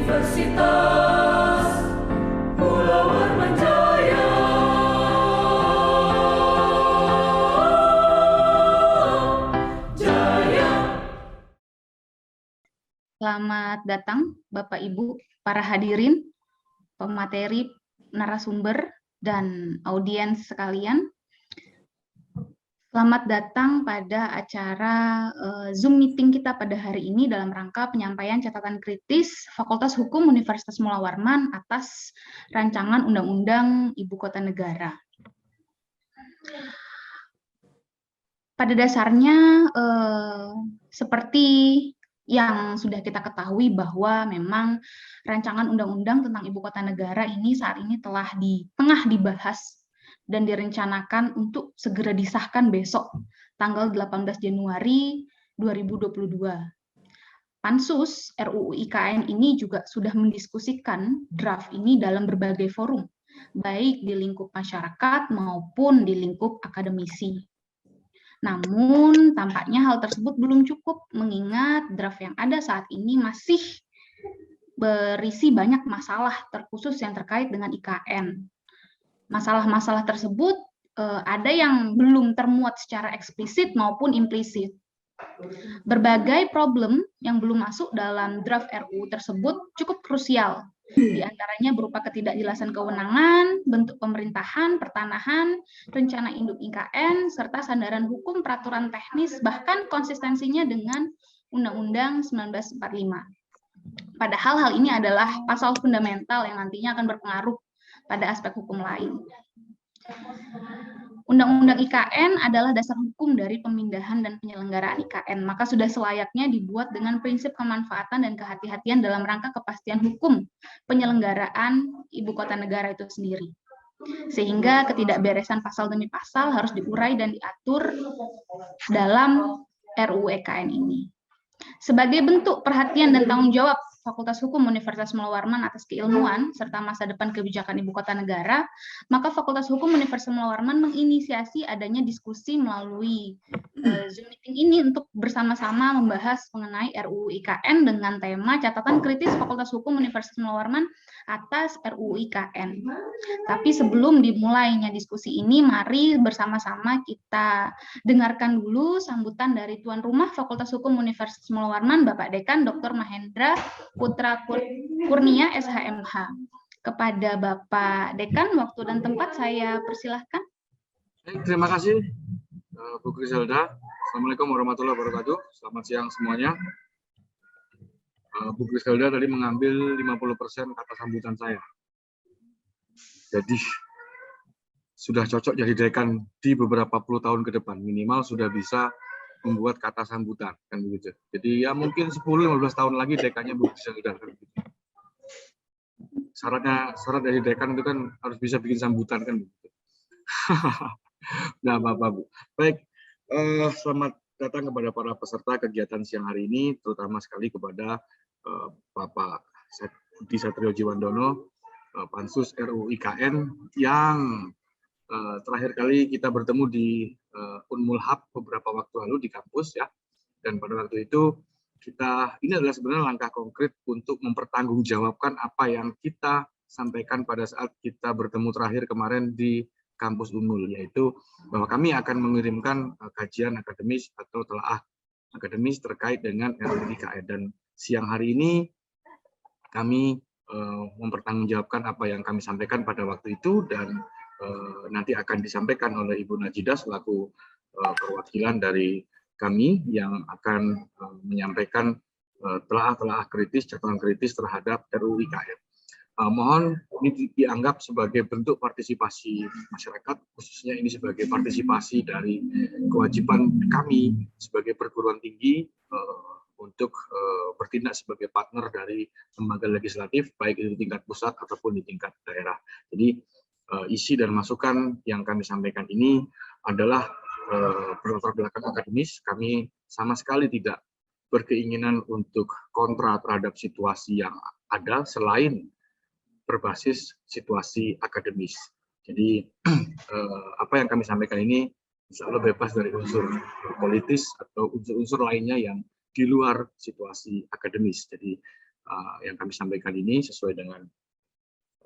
Universitas Pulau Armanjaya. Jaya. Selamat datang Bapak Ibu, para hadirin, pemateri, narasumber, dan audiens sekalian. Selamat datang pada acara Zoom meeting kita pada hari ini dalam rangka penyampaian catatan kritis Fakultas Hukum Universitas Mula Warman atas rancangan Undang-Undang Ibu Kota Negara. Pada dasarnya, seperti yang sudah kita ketahui bahwa memang rancangan undang-undang tentang Ibu Kota Negara ini saat ini tengah dibahas dan direncanakan untuk segera disahkan besok, tanggal 18 Januari 2022. Pansus RUU IKN ini juga sudah mendiskusikan draft ini dalam berbagai forum, baik di lingkup masyarakat maupun di lingkup akademisi. Namun, tampaknya hal tersebut belum cukup mengingat draft yang ada saat ini masih berisi banyak masalah terkhusus yang terkait dengan IKN. Masalah-masalah tersebut ada yang belum termuat secara eksplisit maupun implisit. Berbagai problem yang belum masuk dalam draft RUU tersebut cukup krusial. Di antaranya berupa ketidakjelasan kewenangan, bentuk pemerintahan, pertanahan, rencana induk IKN, serta sandaran hukum peraturan teknis, bahkan konsistensinya dengan Undang-Undang 1945. Padahal hal ini adalah pasal fundamental yang nantinya akan berpengaruh pada aspek hukum lain. Undang-Undang IKN adalah dasar hukum dari pemindahan dan penyelenggaraan IKN, maka sudah selayaknya dibuat dengan prinsip kemanfaatan dan kehati-hatian dalam rangka kepastian hukum penyelenggaraan Ibu Kota Negara itu sendiri. Sehingga ketidakberesan pasal demi pasal harus diurai dan diatur dalam RUU IKN ini. Sebagai bentuk perhatian dan tanggung jawab Fakultas Hukum Universitas Mula Warman atas keilmuan serta masa depan kebijakan Ibu Kota Negara, maka Fakultas Hukum Universitas Mula Warman menginisiasi adanya diskusi melalui Zoom meeting ini untuk bersama-sama membahas mengenai RUU IKN dengan tema catatan kritis Fakultas Hukum Universitas Mula Warman atas RUU IKN. Tapi sebelum dimulainya diskusi ini, mari bersama-sama kita dengarkan dulu sambutan dari tuan rumah Fakultas Hukum Universitas Mula Warman, Bapak Dekan Dr. Mahendra Putra Kurnia, SHMH. Kepada Bapak Dekan, waktu dan tempat saya persilahkan. Terima kasih, Bu Griselda. Assalamualaikum warahmatullahi wabarakatuh. Selamat siang semuanya. Bu Griselda tadi mengambil 50% kata sambutan saya. Jadi, sudah cocok jadi dekan di beberapa puluh tahun ke depan. Minimal sudah bisa membuat kata sambutan, kan begitu. Jadi ya mungkin 10-15 tahun lagi dekannya Bu Griselda. Kan begitu. Syarat dari dekan itu kan harus bisa bikin sambutan, kan begitu. Nah, Bapak Bu. Baik, selamat datang kepada para peserta kegiatan siang hari ini, terutama sekali kepada Bapak Budi Satrio Jiwandono, Pansus RUU IKN yang terakhir kali kita bertemu di Unmul Hub beberapa waktu lalu di kampus ya, dan pada waktu itu ini adalah sebenarnya langkah konkret untuk mempertanggungjawabkan apa yang kita sampaikan pada saat kita bertemu terakhir kemarin di kampus Unmul, yaitu bahwa kami akan mengirimkan kajian akademis atau telaah akademis terkait dengan RUU IKN, dan siang hari ini kami mempertanggungjawabkan apa yang kami sampaikan pada waktu itu, dan nanti akan disampaikan oleh Ibu Najidah selaku perwakilan dari kami yang akan menyampaikan telaah kritis, catatan kritis terhadap RUU IKN. Mohon ini dianggap sebagai bentuk partisipasi masyarakat, khususnya ini sebagai partisipasi dari kewajiban kami sebagai perguruan tinggi untuk bertindak sebagai partner dari lembaga legislatif, baik itu di tingkat pusat ataupun di tingkat daerah. Jadi isi dan masukan yang kami sampaikan ini adalah berlatar belakang akademis. Kami sama sekali tidak berkeinginan untuk kontra terhadap situasi yang ada selain berbasis situasi akademis. Jadi apa yang kami sampaikan ini insya Allah bebas dari unsur politis atau unsur-unsur lainnya yang di luar situasi akademis. Jadi yang kami sampaikan ini sesuai dengan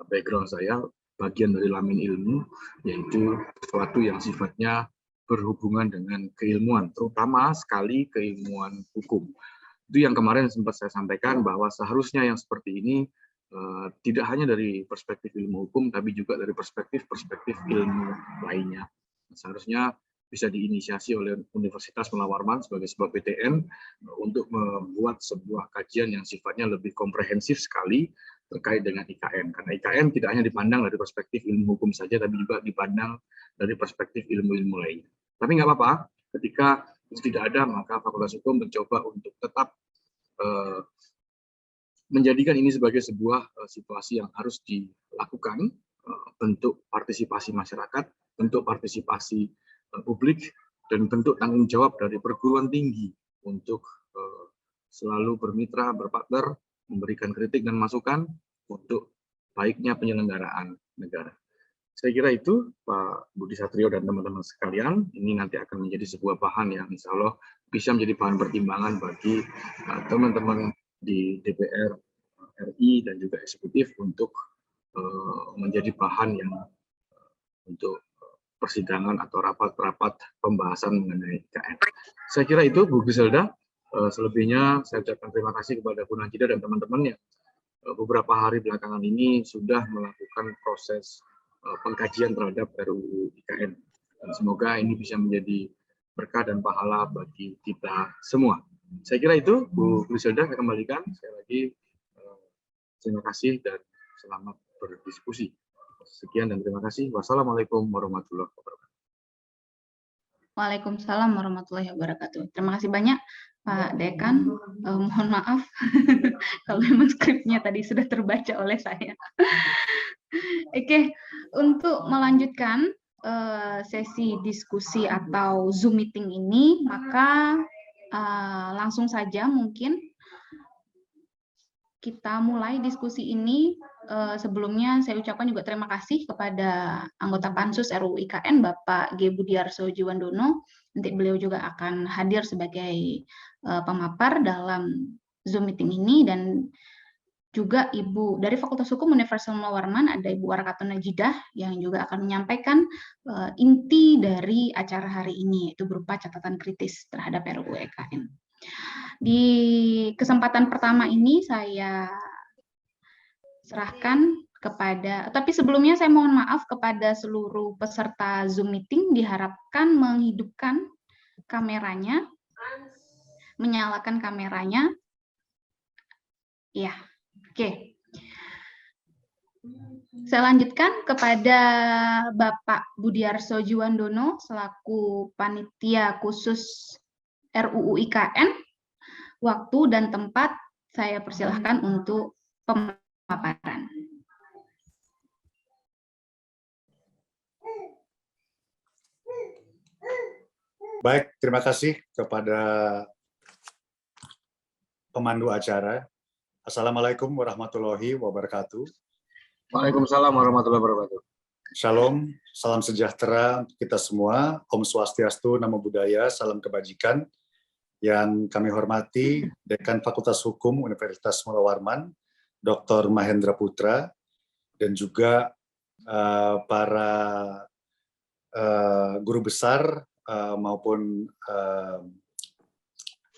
background saya, bagian dari Lamin Ilmu, yaitu sesuatu yang sifatnya berhubungan dengan keilmuan, terutama sekali keilmuan hukum. Itu yang kemarin sempat saya sampaikan, bahwa seharusnya yang seperti ini tidak hanya dari perspektif ilmu hukum, tapi juga dari perspektif ilmu lainnya. Seharusnya bisa diinisiasi oleh Universitas Mula Warman sebagai sebuah PTN untuk membuat sebuah kajian yang sifatnya lebih komprehensif sekali terkait dengan IKN. Karena IKN tidak hanya dipandang dari perspektif ilmu hukum saja, tapi juga dipandang dari perspektif ilmu-ilmu lainnya. Tapi nggak apa-apa, ketika itu tidak ada, maka Fakultas Hukum mencoba untuk tetap menjadikan ini sebagai sebuah situasi yang harus dilakukan, bentuk partisipasi masyarakat, bentuk partisipasi publik, dan bentuk tanggung jawab dari perguruan tinggi untuk selalu bermitra, berpartner, memberikan kritik dan masukan untuk baiknya penyelenggaraan negara. Saya kira itu, Pak Budi Satrio dan teman-teman sekalian, ini nanti akan menjadi sebuah bahan yang insya Allah bisa menjadi bahan pertimbangan bagi teman-teman di DPR RI dan juga eksekutif untuk menjadi bahan yang untuk persidangan atau rapat-rapat pembahasan mengenai IKN. Saya kira itu, Bu Griselda. Selebihnya saya ucapkan terima kasih kepada Bu Najida dan teman-teman yang beberapa hari belakangan ini sudah melakukan proses pengkajian terhadap RUU IKN. Dan semoga ini bisa menjadi berkah dan pahala bagi kita semua. Saya kira itu, Bu Griselda, saya kembalikan. Sekali lagi, terima kasih dan selamat berdiskusi. Sekian dan terima kasih. Wassalamualaikum warahmatullahi wabarakatuh. Waalaikumsalam warahmatullahi wabarakatuh. Terima kasih banyak Pak Dekan. Mohon maaf kalau memang skripnya tadi sudah terbaca oleh saya. Oke, untuk melanjutkan sesi diskusi atau Zoom meeting ini, maka langsung saja mungkin kita mulai diskusi ini. Sebelumnya saya ucapkan juga terima kasih kepada anggota Pansus RUU IKN Bapak G. Budiarso Jiwandono. Nanti beliau juga akan hadir sebagai pemapar dalam Zoom meeting ini, dan juga Ibu dari Fakultas Hukum Universitas Mula Warman, ada Ibu Warakatun Najidah yang juga akan menyampaikan inti dari acara hari ini, yaitu berupa catatan kritis terhadap RUU IKN. Di kesempatan pertama ini saya serahkan kepada, tapi sebelumnya saya mohon maaf kepada seluruh peserta Zoom meeting, diharapkan menghidupkan kameranya, menyalakan kameranya. Ya, oke. Saya lanjutkan kepada Bapak Budiarso Jiwandono selaku Panitia Khusus RUU IKN. Waktu dan tempat saya persilahkan untuk pemaparan. Baik, terima kasih kepada pemandu acara. Assalamualaikum warahmatullahi wabarakatuh. Waalaikumsalam warahmatullahi wabarakatuh. Shalom, salam sejahtera untuk kita semua. Om Swastiastu, Namo Buddhaya, salam kebajikan. Yang kami hormati Dekan Fakultas Hukum Universitas Mula Warman, Dr. Mahendra Putra, dan juga para guru besar maupun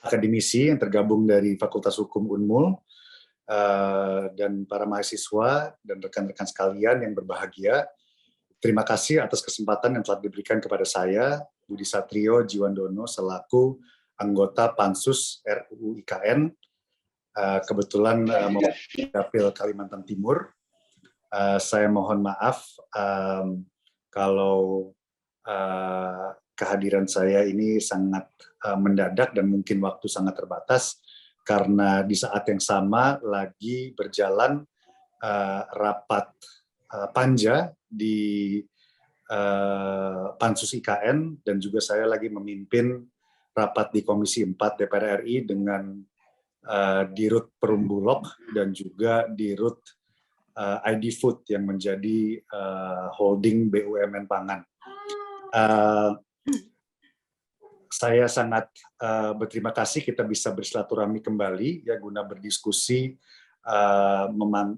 akademisi yang tergabung dari Fakultas Hukum Unmul, dan para mahasiswa dan rekan-rekan sekalian yang berbahagia. Terima kasih atas kesempatan yang telah diberikan kepada saya, Budi Satrio Jiwandono, selaku anggota Pansus RUU IKN, kebetulan mewakili Dapil Kalimantan Timur. Saya mohon maaf kalau kehadiran saya ini sangat mendadak dan mungkin waktu sangat terbatas, karena di saat yang sama lagi berjalan rapat panja di Pansus IKN, dan juga saya lagi memimpin rapat di Komisi 4 DPR RI dengan Dirut Perumbulok dan juga Dirut ID Food yang menjadi holding BUMN Pangan. Saya sangat berterima kasih kita bisa bersilaturahmi kembali ya guna berdiskusi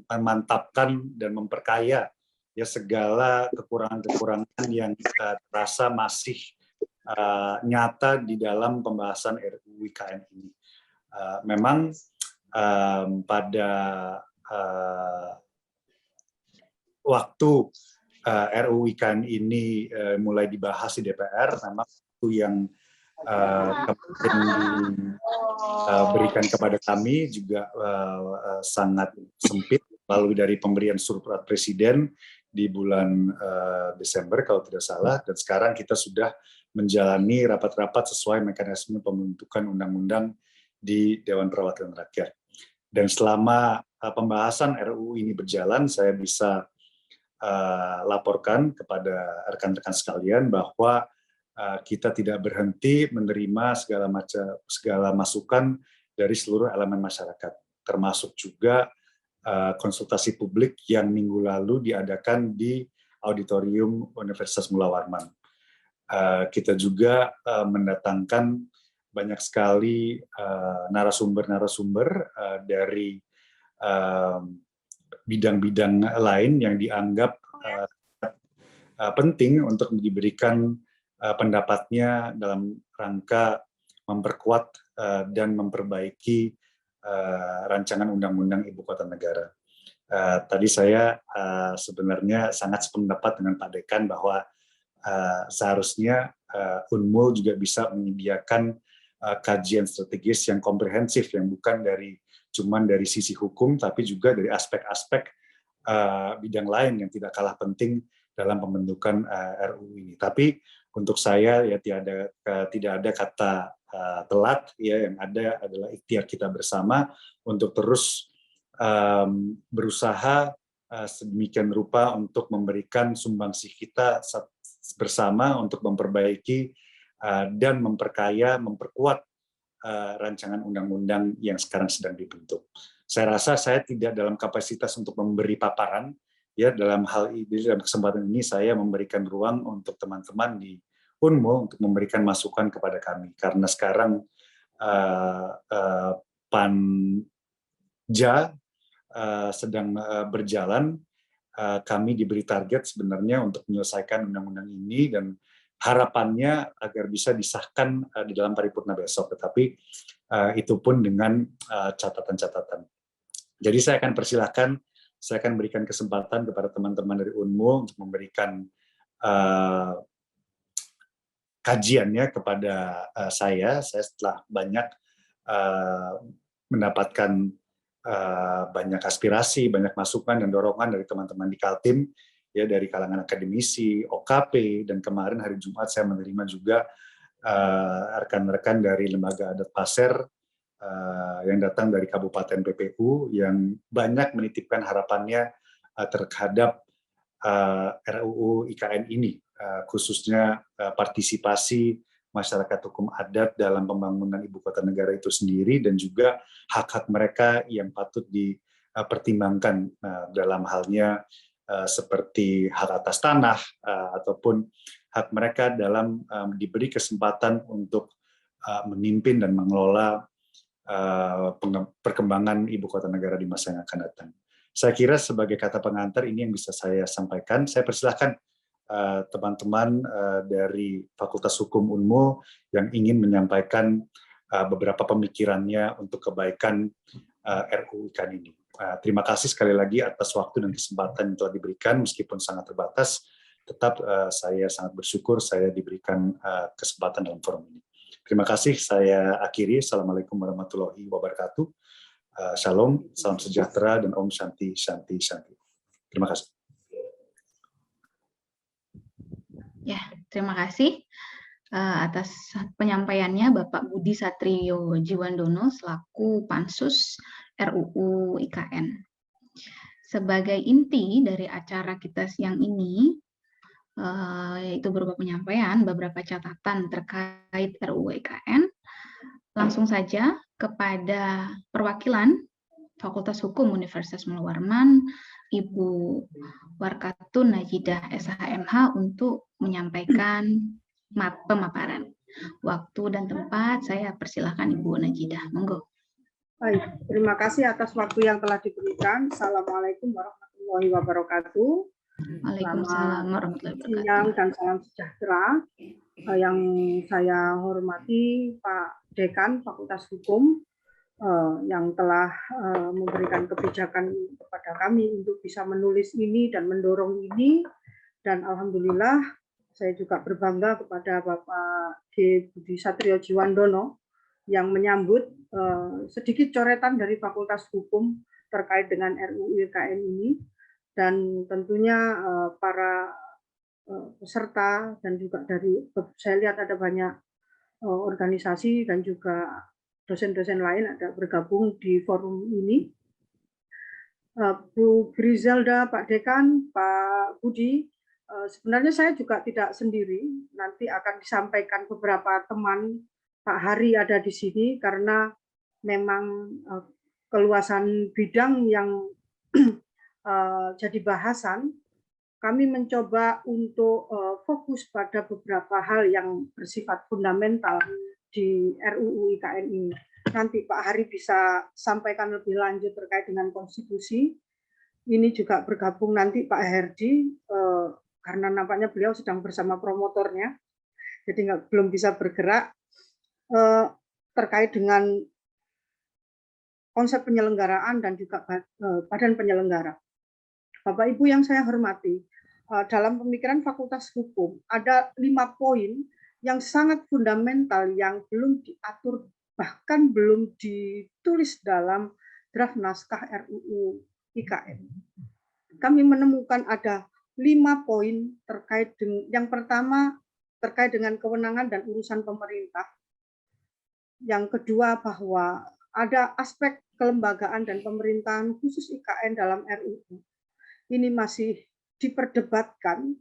memantapkan dan memperkaya ya segala kekurangan-kekurangan yang terasa masih nyata di dalam pembahasan RUU IKN ini. Memang pada waktu RUU IKN ini mulai dibahas di DPR, memang waktu yang kemarin diberikan kepada kami juga sangat sempit, lalu dari pemberian surat presiden di bulan Desember kalau tidak salah, dan sekarang kita sudah menjalani rapat-rapat sesuai mekanisme pembentukan undang-undang di Dewan Perwakilan Rakyat. Dan selama pembahasan RUU ini berjalan, saya bisa laporkan kepada rekan-rekan sekalian bahwa kita tidak berhenti menerima segala masukan dari seluruh elemen masyarakat, termasuk juga konsultasi publik yang minggu lalu diadakan di auditorium Universitas Mula Warman. Kita juga mendatangkan banyak sekali narasumber-narasumber dari bidang-bidang lain yang dianggap penting untuk diberikan pendapatnya dalam rangka memperkuat dan memperbaiki rancangan undang-undang Ibu Kota Negara. Tadi saya sebenarnya sangat sependapat dengan Pak Dekan bahwa seharusnya Unmul juga bisa menyediakan kajian strategis yang komprehensif, yang bukan cuman dari sisi hukum, tapi juga dari aspek-aspek bidang lain yang tidak kalah penting dalam pembentukan RUU ini. Tapi untuk saya ya tidak ada kata telat, ya, yang ada adalah ikhtiar kita bersama untuk terus berusaha sedemikian rupa untuk memberikan sumbangsih kita bersama untuk memperbaiki dan memperkaya, memperkuat rancangan undang-undang yang sekarang sedang dibentuk. Saya rasa saya tidak dalam kapasitas untuk memberi paparan, ya, dalam hal ini, dalam kesempatan ini saya memberikan ruang untuk teman-teman di Unmul untuk memberikan masukan kepada kami, karena sekarang Panja sedang berjalan. Kami diberi target sebenarnya untuk menyelesaikan undang-undang ini dan harapannya agar bisa disahkan di dalam paripurna besok, tetapi itu pun dengan catatan-catatan. Jadi saya akan persilahkan, saya akan berikan kesempatan kepada teman-teman dari Unmul untuk memberikan kajiannya kepada saya setelah banyak mendapatkan banyak aspirasi, banyak masukan dan dorongan dari teman-teman di Kaltim, ya, dari kalangan akademisi, OKP, dan kemarin hari Jumat saya menerima juga rekan-rekan dari Lembaga Adat Pasir yang datang dari Kabupaten PPU yang banyak menitipkan harapannya terhadap RUU IKN ini, khususnya partisipasi masyarakat hukum adat dalam pembangunan Ibu Kota Negara itu sendiri, dan juga hak-hak mereka yang patut dipertimbangkan dalam halnya seperti hak atas tanah ataupun hak mereka dalam diberi kesempatan untuk memimpin dan mengelola perkembangan Ibu Kota Negara di masa yang akan datang. Saya kira sebagai kata pengantar ini yang bisa saya sampaikan. Saya persilahkan teman-teman dari Fakultas Hukum Unmul yang ingin menyampaikan beberapa pemikirannya untuk kebaikan RUU IKN ini. Terima kasih sekali lagi atas waktu dan kesempatan yang telah diberikan, meskipun sangat terbatas, tetap saya sangat bersyukur saya diberikan kesempatan dalam forum ini. Terima kasih, saya akhiri. Assalamualaikum warahmatullahi wabarakatuh. Shalom, salam sejahtera, dan Om Shanti, Shanti, Shanti. Terima kasih. Ya, terima kasih atas penyampaiannya Bapak Budi Satrio Jiwandono selaku Pansus RUU IKN. Sebagai inti dari acara kita siang ini, yaitu berupa penyampaian beberapa catatan terkait RUU IKN, langsung saja kepada perwakilan Fakultas Hukum Universitas Mula Warman, Ibu Warkatun Najidah SHMH untuk menyampaikan pemaparan. Waktu dan tempat saya persilahkan Ibu Najidah. Monggo. Baik, terima kasih atas waktu yang telah diberikan. Assalamualaikum warahmatullahi wabarakatuh. Waalaikumsalam warahmatullahi Siang wabarakatuh. dan salam sejahtera. Yang saya hormati Pak Dekan Fakultas Hukum yang telah memberikan kebijakan kepada kami untuk bisa menulis ini dan mendorong ini. Dan alhamdulillah saya juga berbangga kepada Bapak G. Budi Satrio Jiwandono yang menyambut sedikit coretan dari Fakultas Hukum terkait dengan RUU IKN ini, dan tentunya para peserta dan juga dari, saya lihat ada banyak organisasi dan juga dosen-dosen lain ada bergabung di forum ini. Bu Griselda, Pak Dekan, Pak Budi, sebenarnya saya juga tidak sendiri, nanti akan disampaikan beberapa teman. Pak Hari ada di sini karena memang keluasan bidang yang jadi bahasan. Kami mencoba untuk fokus pada beberapa hal yang bersifat fundamental di RUU IKN ini. Nanti Pak Hari bisa sampaikan lebih lanjut terkait dengan konstitusi. Ini juga bergabung nanti Pak Herdi, karena nampaknya beliau sedang bersama promotornya, jadi belum bisa bergerak, terkait dengan konsep penyelenggaraan dan juga badan penyelenggara. Bapak Ibu yang saya hormati, dalam pemikiran Fakultas Hukum ada 5 poin yang sangat fundamental yang belum diatur, bahkan belum ditulis dalam draft naskah RUU IKN. Kami menemukan ada 5 poin terkait dengan, yang pertama terkait dengan kewenangan dan urusan pemerintah. Yang kedua bahwa ada aspek kelembagaan dan pemerintahan khusus IKN dalam RUU. Ini masih diperdebatkan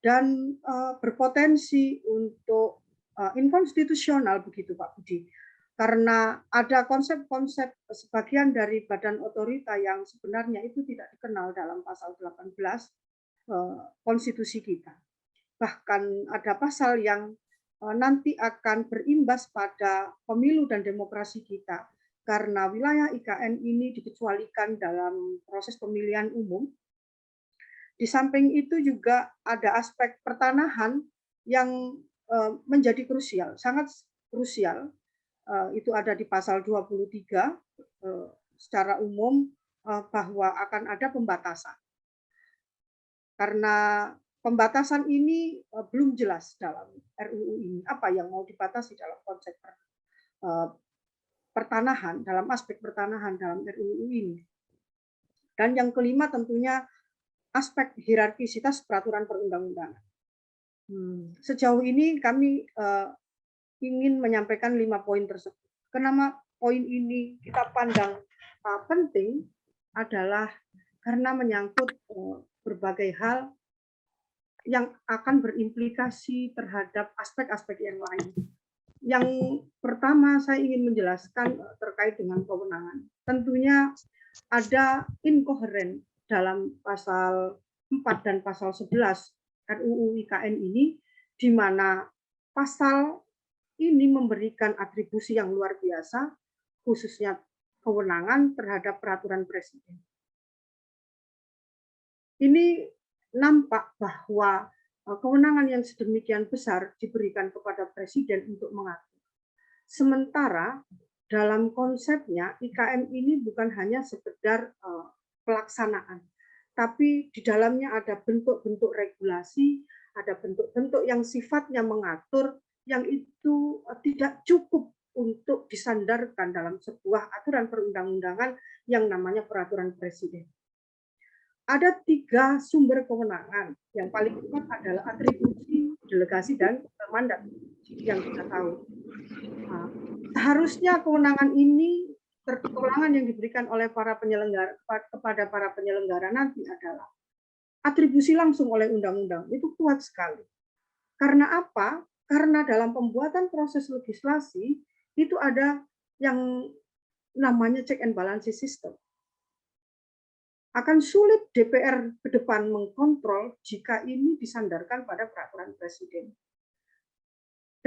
dan berpotensi untuk inkonstitusional begitu Pak Budi. Karena ada konsep-konsep sebagian dari badan otorita yang sebenarnya itu tidak dikenal dalam pasal 18 konstitusi kita. Bahkan ada pasal yang nanti akan berimbas pada pemilu dan demokrasi kita. Karena wilayah IKN ini dikecualikan dalam proses pemilihan umum. Di samping itu juga ada aspek pertanahan yang menjadi krusial, sangat krusial. Itu ada di pasal 23 secara umum bahwa akan ada pembatasan. Karena pembatasan ini belum jelas dalam RUU ini, apa yang mau dibatasi dalam konsep pertanahan, dalam aspek pertanahan dalam RUU ini. Dan yang kelima tentunya aspek hierarkisitas peraturan perundang-undangan. Sejauh ini kami ingin menyampaikan 5 poin tersebut. Kenapa poin ini kita pandang penting adalah karena menyangkut berbagai hal yang akan berimplikasi terhadap aspek-aspek yang lain. Yang pertama saya ingin menjelaskan terkait dengan kewenangan. Tentunya ada inkoheren dalam pasal 4 dan pasal 11 RUU IKN ini, di mana pasal ini memberikan atribusi yang luar biasa, khususnya kewenangan terhadap peraturan presiden. Ini nampak bahwa kewenangan yang sedemikian besar diberikan kepada presiden untuk mengatur. Sementara dalam konsepnya IKN ini bukan hanya sekedar pelaksanaan, tapi di dalamnya ada bentuk-bentuk regulasi, ada bentuk-bentuk yang sifatnya mengatur, yang itu tidak cukup untuk disandarkan dalam sebuah aturan perundang-undangan yang namanya peraturan presiden. Ada 3 sumber kewenangan. Yang paling kuat adalah atribusi, delegasi, dan mandat yang kita tahu. Seharusnya kewenangan ini, kewenangan yang diberikan oleh para penyelenggara kepada para penyelenggara nanti adalah atribusi langsung oleh undang-undang. Itu kuat sekali. Karena apa? Karena dalam pembuatan proses legislasi itu ada yang namanya check and balance system. Akan sulit DPR ke depan mengkontrol jika ini disandarkan pada peraturan presiden.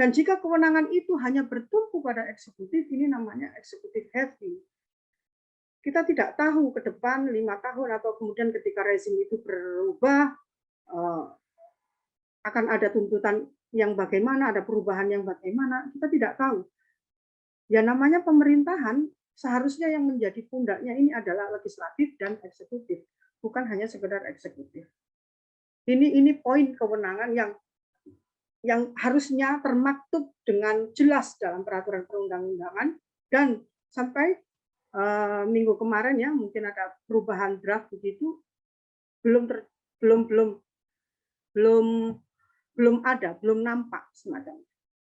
Dan jika kewenangan itu hanya bertumpu pada eksekutif, ini namanya eksekutif heavy. Kita tidak tahu ke depan 5 tahun atau kemudian ketika rezim itu berubah, akan ada tuntutan yang bagaimana, ada perubahan yang bagaimana, kita tidak tahu. Ya namanya pemerintahan, seharusnya yang menjadi pundaknya ini adalah legislatif dan eksekutif, bukan hanya sekedar eksekutif. Ini poin kewenangan yang harusnya termaktub dengan jelas dalam peraturan perundang-undangan, dan sampai minggu kemarin ya mungkin ada perubahan draft begitu, belum nampak semacam,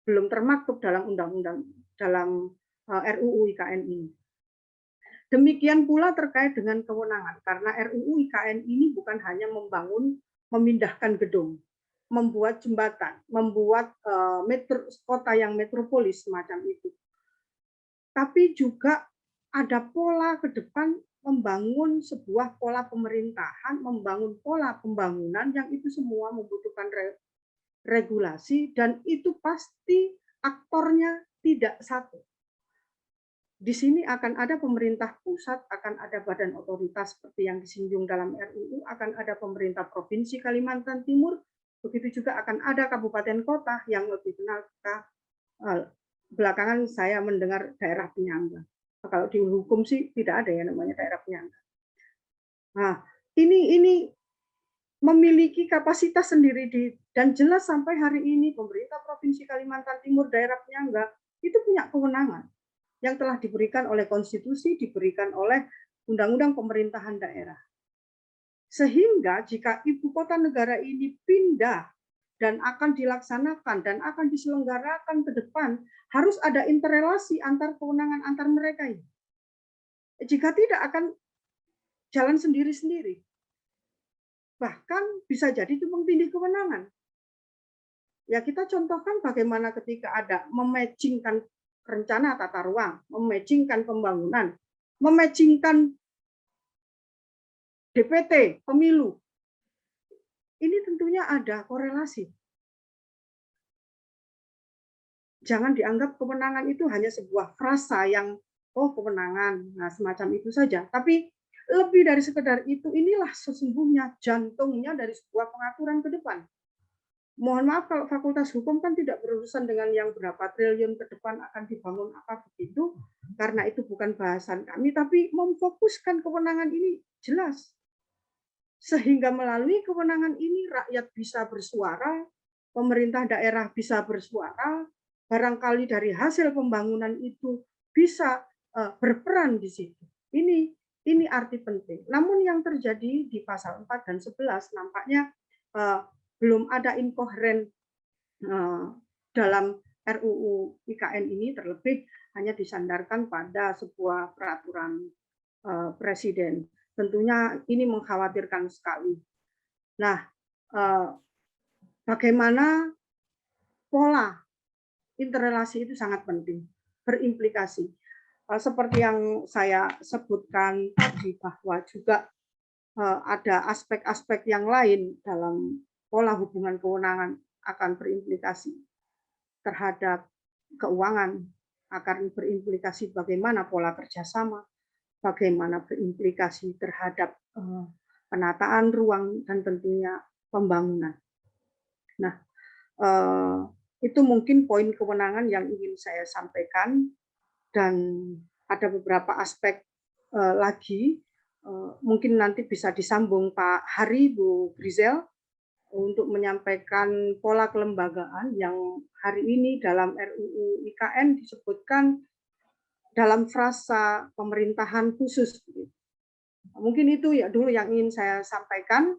belum termaktub dalam undang-undang, dalam RUU IKN ini. Demikian pula terkait dengan kewenangan, karena RUU IKN ini bukan hanya memindahkan gedung, membuat jembatan, membuat kota yang metropolis semacam itu, tapi juga ada pola ke depan membangun sebuah pola pemerintahan, membangun pola pembangunan yang itu semua membutuhkan regulasi, dan itu pasti aktornya tidak satu. Di sini akan ada pemerintah pusat, akan ada badan otoritas seperti yang disinggung dalam RUU, akan ada pemerintah provinsi Kalimantan Timur, begitu juga akan ada kabupaten kota yang lebih kenal belakangan saya mendengar daerah penyangga. Kalau di hukum sih tidak ada ya namanya daerah penyangga. Nah, ini memiliki kapasitas sendiri dan jelas sampai hari ini pemerintah Provinsi Kalimantan Timur daerah penyangga itu punya kewenangan yang telah diberikan oleh konstitusi, diberikan oleh Undang-Undang Pemerintahan Daerah. Sehingga jika ibu kota negara ini pindah dan akan dilaksanakan dan akan diselenggarakan ke depan, harus ada interrelasi antar kewenangan antar mereka ini. Jika tidak akan jalan sendiri-sendiri. Bahkan bisa jadi tumpang tindih kewenangan. Ya kita contohkan bagaimana ketika ada mematchingkan rencana tata ruang, mematchingkan pembangunan, mematchingkan DPT, pemilu. Ini tentunya ada korelasi. Jangan dianggap kewenangan itu hanya sebuah frasa yang kewenangan, nah semacam itu saja. Tapi lebih dari sekedar itu, inilah sesungguhnya jantungnya dari sebuah pengaturan ke depan. Mohon maaf kalau Fakultas Hukum kan tidak berurusan dengan yang berapa triliun ke depan akan dibangun apa begitu, karena itu bukan bahasan kami, tapi memfokuskan kewenangan ini jelas. Sehingga melalui kewenangan ini rakyat bisa bersuara, pemerintah daerah bisa bersuara, barangkali dari hasil pembangunan itu bisa berperan di situ. Ini arti penting. Namun yang terjadi di pasal 4 dan 11 nampaknya belum ada inkoheren dalam RUU IKN ini, terlebih hanya disandarkan pada sebuah peraturan presiden. Tentunya ini mengkhawatirkan sekali. Nah, bagaimana pola interrelasi itu sangat penting, berimplikasi. Seperti yang saya sebutkan tadi bahwa juga ada aspek-aspek yang lain dalam pola hubungan kewenangan akan berimplikasi terhadap keuangan, akan berimplikasi bagaimana pola kerjasama, bagaimana berimplikasi terhadap penataan ruang dan tentunya pembangunan. Nah, itu mungkin poin kewenangan yang ingin saya sampaikan, dan ada beberapa aspek lagi, mungkin nanti bisa disambung Pak Hari, Bu Grizel, untuk menyampaikan pola kelembagaan yang hari ini dalam RUU IKN disebutkan dalam frasa pemerintahan khusus. Mungkin itu ya dulu yang ingin saya sampaikan.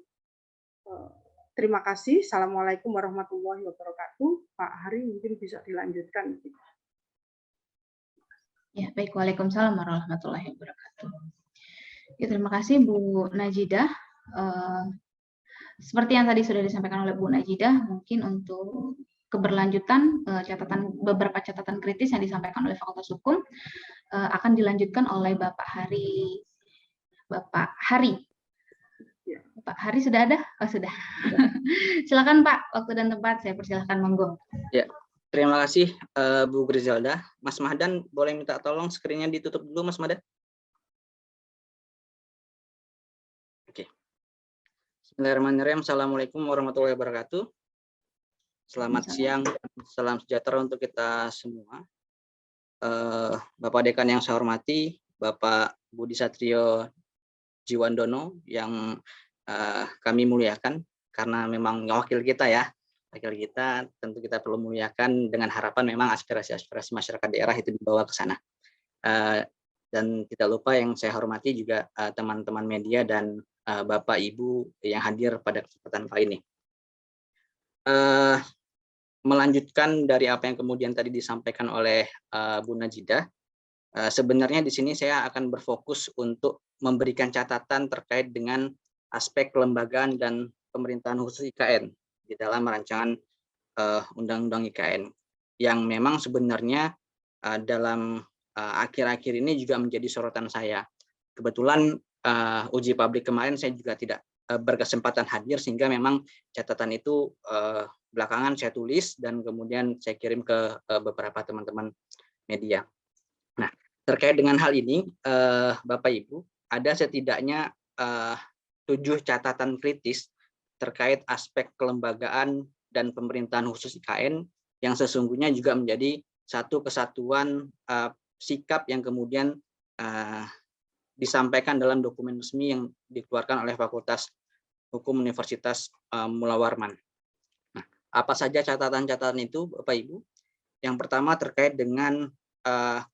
Terima kasih. Assalamualaikum warahmatullahi wabarakatuh. Pak Hari mungkin bisa dilanjutkan. Ya, baik. Waalaikumsalam warahmatullahi wabarakatuh. Ya, terima kasih Bu Najidah. Seperti yang tadi sudah disampaikan oleh Bu Najidah, mungkin untuk keberlanjutan beberapa catatan kritis yang disampaikan oleh Fakultas Hukum akan dilanjutkan oleh Bapak Hari. Bapak Hari sudah ada? Oh, sudah. Silakan Pak, waktu dan tempat saya persilahkan, monggo. Ya, terima kasih Bu Griselda. Mas Mahdan boleh minta tolong screen-nya ditutup dulu, Mas Mahdan? Bismillahirrahmanirrahim. Assalamualaikum warahmatullahi wabarakatuh. Selamat siang, salam sejahtera untuk kita semua. Bapak Dekan yang saya hormati, Bapak Budi Satrio Jiwandono yang kami muliakan, karena memang wakil kita ya, wakil kita, tentu kita perlu muliakan dengan harapan memang aspirasi-aspirasi masyarakat daerah itu dibawa ke sana. Dan tidak lupa yang saya hormati juga teman-teman media dan Bapak Ibu yang hadir pada kesempatan kali ini. Melanjutkan dari apa yang kemudian tadi disampaikan oleh Bu Najidah, sebenarnya di sini saya akan berfokus untuk memberikan catatan terkait dengan aspek kelembagaan dan pemerintahan khusus IKN di dalam rancangan Undang-Undang IKN, yang memang sebenarnya dalam akhir-akhir ini juga menjadi sorotan saya. Kebetulan uji publik kemarin saya juga tidak berkesempatan hadir, sehingga memang catatan itu belakangan saya tulis dan kemudian saya kirim ke beberapa teman-teman media. Nah, terkait dengan hal ini, Bapak Ibu, ada setidaknya 7 catatan kritis terkait aspek kelembagaan dan pemerintahan khusus IKN yang sesungguhnya juga menjadi satu kesatuan sikap yang kemudian disampaikan dalam dokumen resmi yang dikeluarkan oleh Fakultas Hukum Universitas Mula Warman. Nah, apa saja catatan-catatan itu, Bapak Ibu? Yang pertama terkait dengan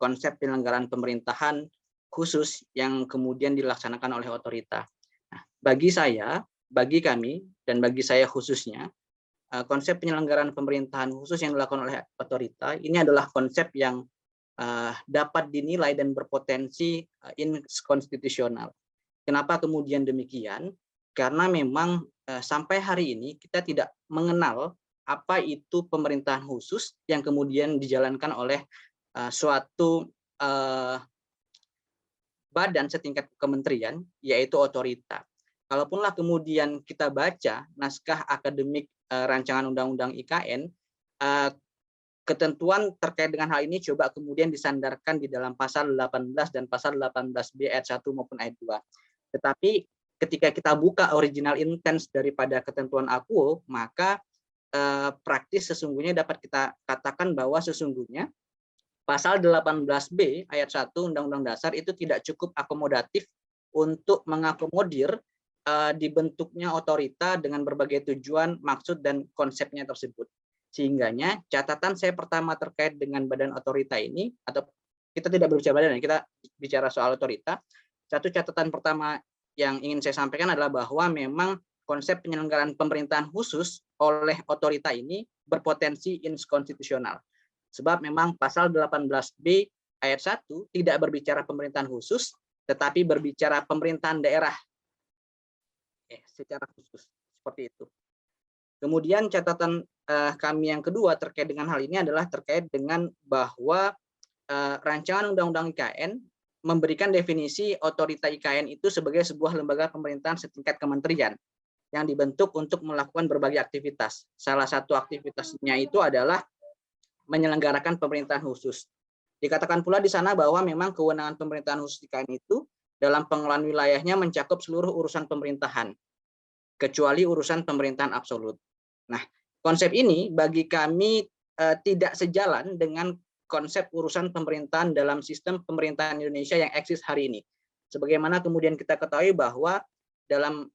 konsep penyelenggaraan pemerintahan khusus yang kemudian dilaksanakan oleh otorita. Nah, bagi saya, bagi kami, dan bagi saya khususnya, konsep penyelenggaraan pemerintahan khusus yang dilakukan oleh otorita ini adalah konsep yang dapat dinilai dan berpotensi inkonstitusional. Kenapa kemudian demikian? Karena memang sampai hari ini kita tidak mengenal apa itu pemerintahan khusus yang kemudian dijalankan oleh suatu badan setingkat kementerian, yaitu otorita. Kalaupunlah kemudian kita baca naskah akademik rancangan Undang-Undang IKN, ketentuan terkait dengan hal ini coba kemudian disandarkan di dalam pasal 18 dan pasal 18B ayat 1 maupun ayat 2. Tetapi ketika kita buka original intent daripada ketentuan AKUO, maka praktis sesungguhnya dapat kita katakan bahwa sesungguhnya pasal 18B ayat 1 Undang-Undang Dasar itu tidak cukup akomodatif untuk mengakomodir dibentuknya otorita dengan berbagai tujuan, maksud, dan konsepnya tersebut. Sehingganya catatan saya pertama terkait dengan badan otorita ini, atau kita tidak berbicara badan, kita bicara soal otorita. Satu catatan pertama yang ingin saya sampaikan adalah bahwa memang konsep penyelenggaraan pemerintahan khusus oleh otorita ini berpotensi inkonstitusional. Sebab memang pasal 18B ayat 1 tidak berbicara pemerintahan khusus, tetapi berbicara pemerintahan daerah secara khusus, seperti itu. Kemudian catatan kami yang kedua terkait dengan hal ini adalah terkait dengan bahwa rancangan Undang-Undang IKN memberikan definisi otorita IKN itu sebagai sebuah lembaga pemerintahan setingkat kementerian yang dibentuk untuk melakukan berbagai aktivitas. Salah satu aktivitasnya itu adalah menyelenggarakan pemerintahan khusus. Dikatakan pula di sana bahwa memang kewenangan pemerintahan khusus IKN itu dalam pengelolaan wilayahnya mencakup seluruh urusan pemerintahan, kecuali urusan pemerintahan absolut. Nah, konsep ini bagi kami tidak sejalan dengan konsep urusan pemerintahan dalam sistem pemerintahan Indonesia yang eksis hari ini. Sebagaimana kemudian kita ketahui bahwa dalam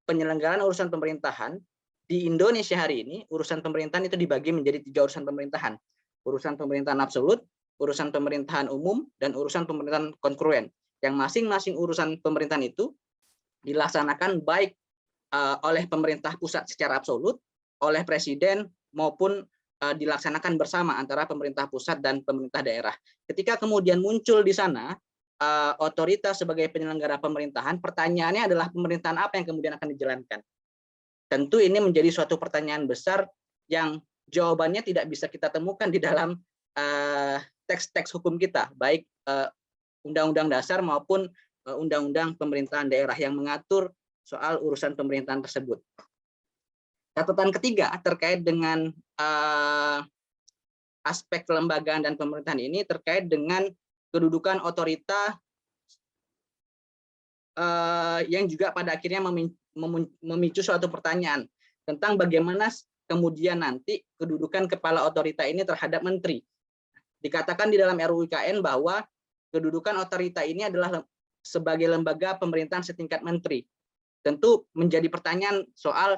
penyelenggaraan urusan pemerintahan di Indonesia hari ini, urusan pemerintahan itu dibagi menjadi 3 urusan pemerintahan. Urusan pemerintahan absolut, urusan pemerintahan umum, dan urusan pemerintahan kongruen. Yang masing-masing urusan pemerintahan itu dilaksanakan baik oleh pemerintah pusat secara absolut, oleh presiden, maupun dilaksanakan bersama antara pemerintah pusat dan pemerintah daerah. Ketika kemudian muncul di sana otorita sebagai penyelenggara pemerintahan, pertanyaannya adalah pemerintahan apa yang kemudian akan dijalankan. Tentu ini menjadi suatu pertanyaan besar yang jawabannya tidak bisa kita temukan di dalam teks-teks hukum kita, baik Undang-Undang Dasar maupun Undang-Undang Pemerintahan Daerah yang mengatur soal urusan pemerintahan tersebut. Catatan ketiga terkait dengan aspek kelembagaan dan pemerintahan ini terkait dengan kedudukan otorita yang juga pada akhirnya memicu suatu pertanyaan tentang bagaimana kemudian nanti kedudukan kepala otorita ini terhadap menteri. Dikatakan di dalam RUU IKN bahwa kedudukan otorita ini adalah sebagai lembaga pemerintahan setingkat menteri. Tentu menjadi pertanyaan soal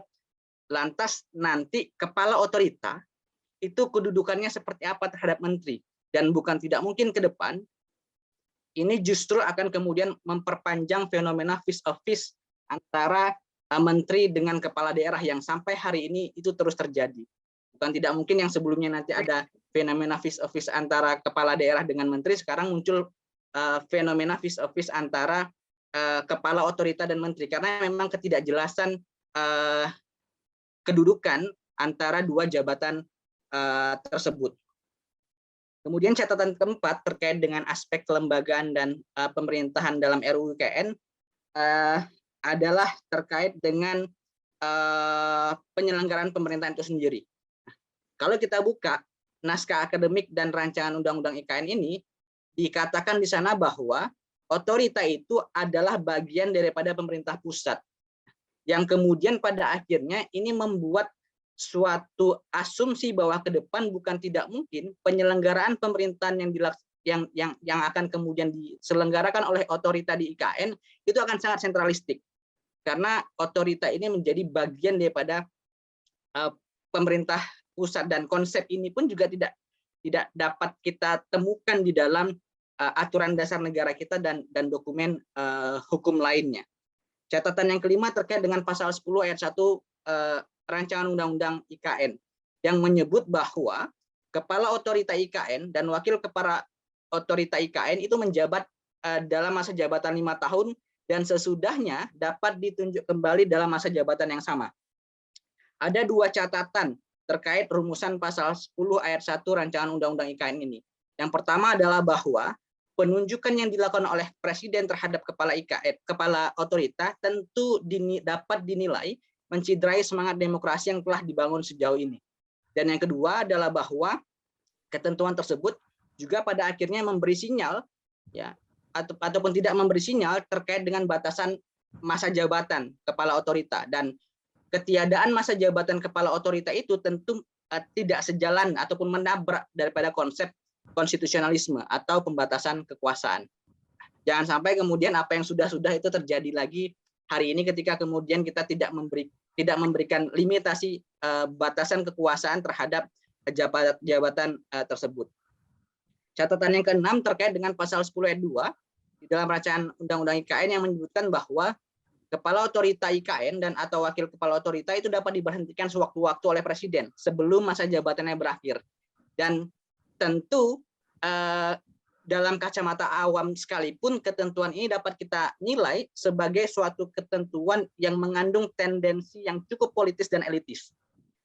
lantas nanti kepala otorita itu kedudukannya seperti apa terhadap menteri, dan bukan tidak mungkin ke depan ini justru akan kemudian memperpanjang fenomena fist of fist antara menteri dengan kepala daerah yang sampai hari ini itu terus terjadi. Bukan tidak mungkin yang sebelumnya nanti ada fenomena fist of fist antara kepala daerah dengan menteri, sekarang muncul fenomena fist of fist antara kepala otorita dan menteri, karena memang ketidakjelasan kedudukan antara dua jabatan tersebut. Kemudian catatan keempat terkait dengan aspek kelembagaan dan pemerintahan dalam RUU IKN adalah terkait dengan penyelenggaraan pemerintahan itu sendiri. Kalau kita buka naskah akademik dan rancangan undang-undang IKN ini, dikatakan di sana bahwa otorita itu adalah bagian daripada pemerintah pusat, yang kemudian pada akhirnya ini membuat suatu asumsi bahwa ke depan bukan tidak mungkin penyelenggaraan pemerintahan yang akan kemudian diselenggarakan oleh otorita di IKN itu akan sangat sentralistik, karena otorita ini menjadi bagian daripada pemerintah pusat, dan konsep ini pun juga tidak dapat kita temukan di dalam aturan dasar negara kita dan dokumen hukum lainnya. Catatan yang kelima terkait dengan pasal 10 ayat 1 rancangan undang-undang IKN yang menyebut bahwa kepala otorita IKN dan wakil kepala otorita IKN itu menjabat dalam masa jabatan 5 tahun dan sesudahnya dapat ditunjuk kembali dalam masa jabatan yang sama. Ada dua catatan terkait rumusan pasal 10 ayat 1 rancangan undang-undang IKN ini. Yang pertama adalah bahwa penunjukan yang dilakukan oleh presiden terhadap kepala IKN, kepala otorita tentu dapat dinilai menciderai semangat demokrasi yang telah dibangun sejauh ini. Dan yang kedua adalah bahwa ketentuan tersebut juga pada akhirnya memberi sinyal, ya, ataupun tidak memberi sinyal terkait dengan batasan masa jabatan kepala otorita, dan ketiadaan masa jabatan kepala otorita itu tentu tidak sejalan ataupun menabrak daripada konsep konstitusionalisme atau pembatasan kekuasaan. Jangan sampai kemudian apa yang sudah-sudah itu terjadi lagi hari ini ketika kemudian kita tidak memberikan limitasi batasan kekuasaan terhadap jabatan tersebut. Catatan yang keenam terkait dengan pasal 10 ayat 2 di dalam rancangan undang-undang IKN yang menyebutkan bahwa kepala otorita IKN dan atau wakil kepala otorita itu dapat diberhentikan sewaktu-waktu oleh presiden sebelum masa jabatannya berakhir. Dan tentu dalam kacamata awam sekalipun ketentuan ini dapat kita nilai sebagai suatu ketentuan yang mengandung tendensi yang cukup politis dan elitis.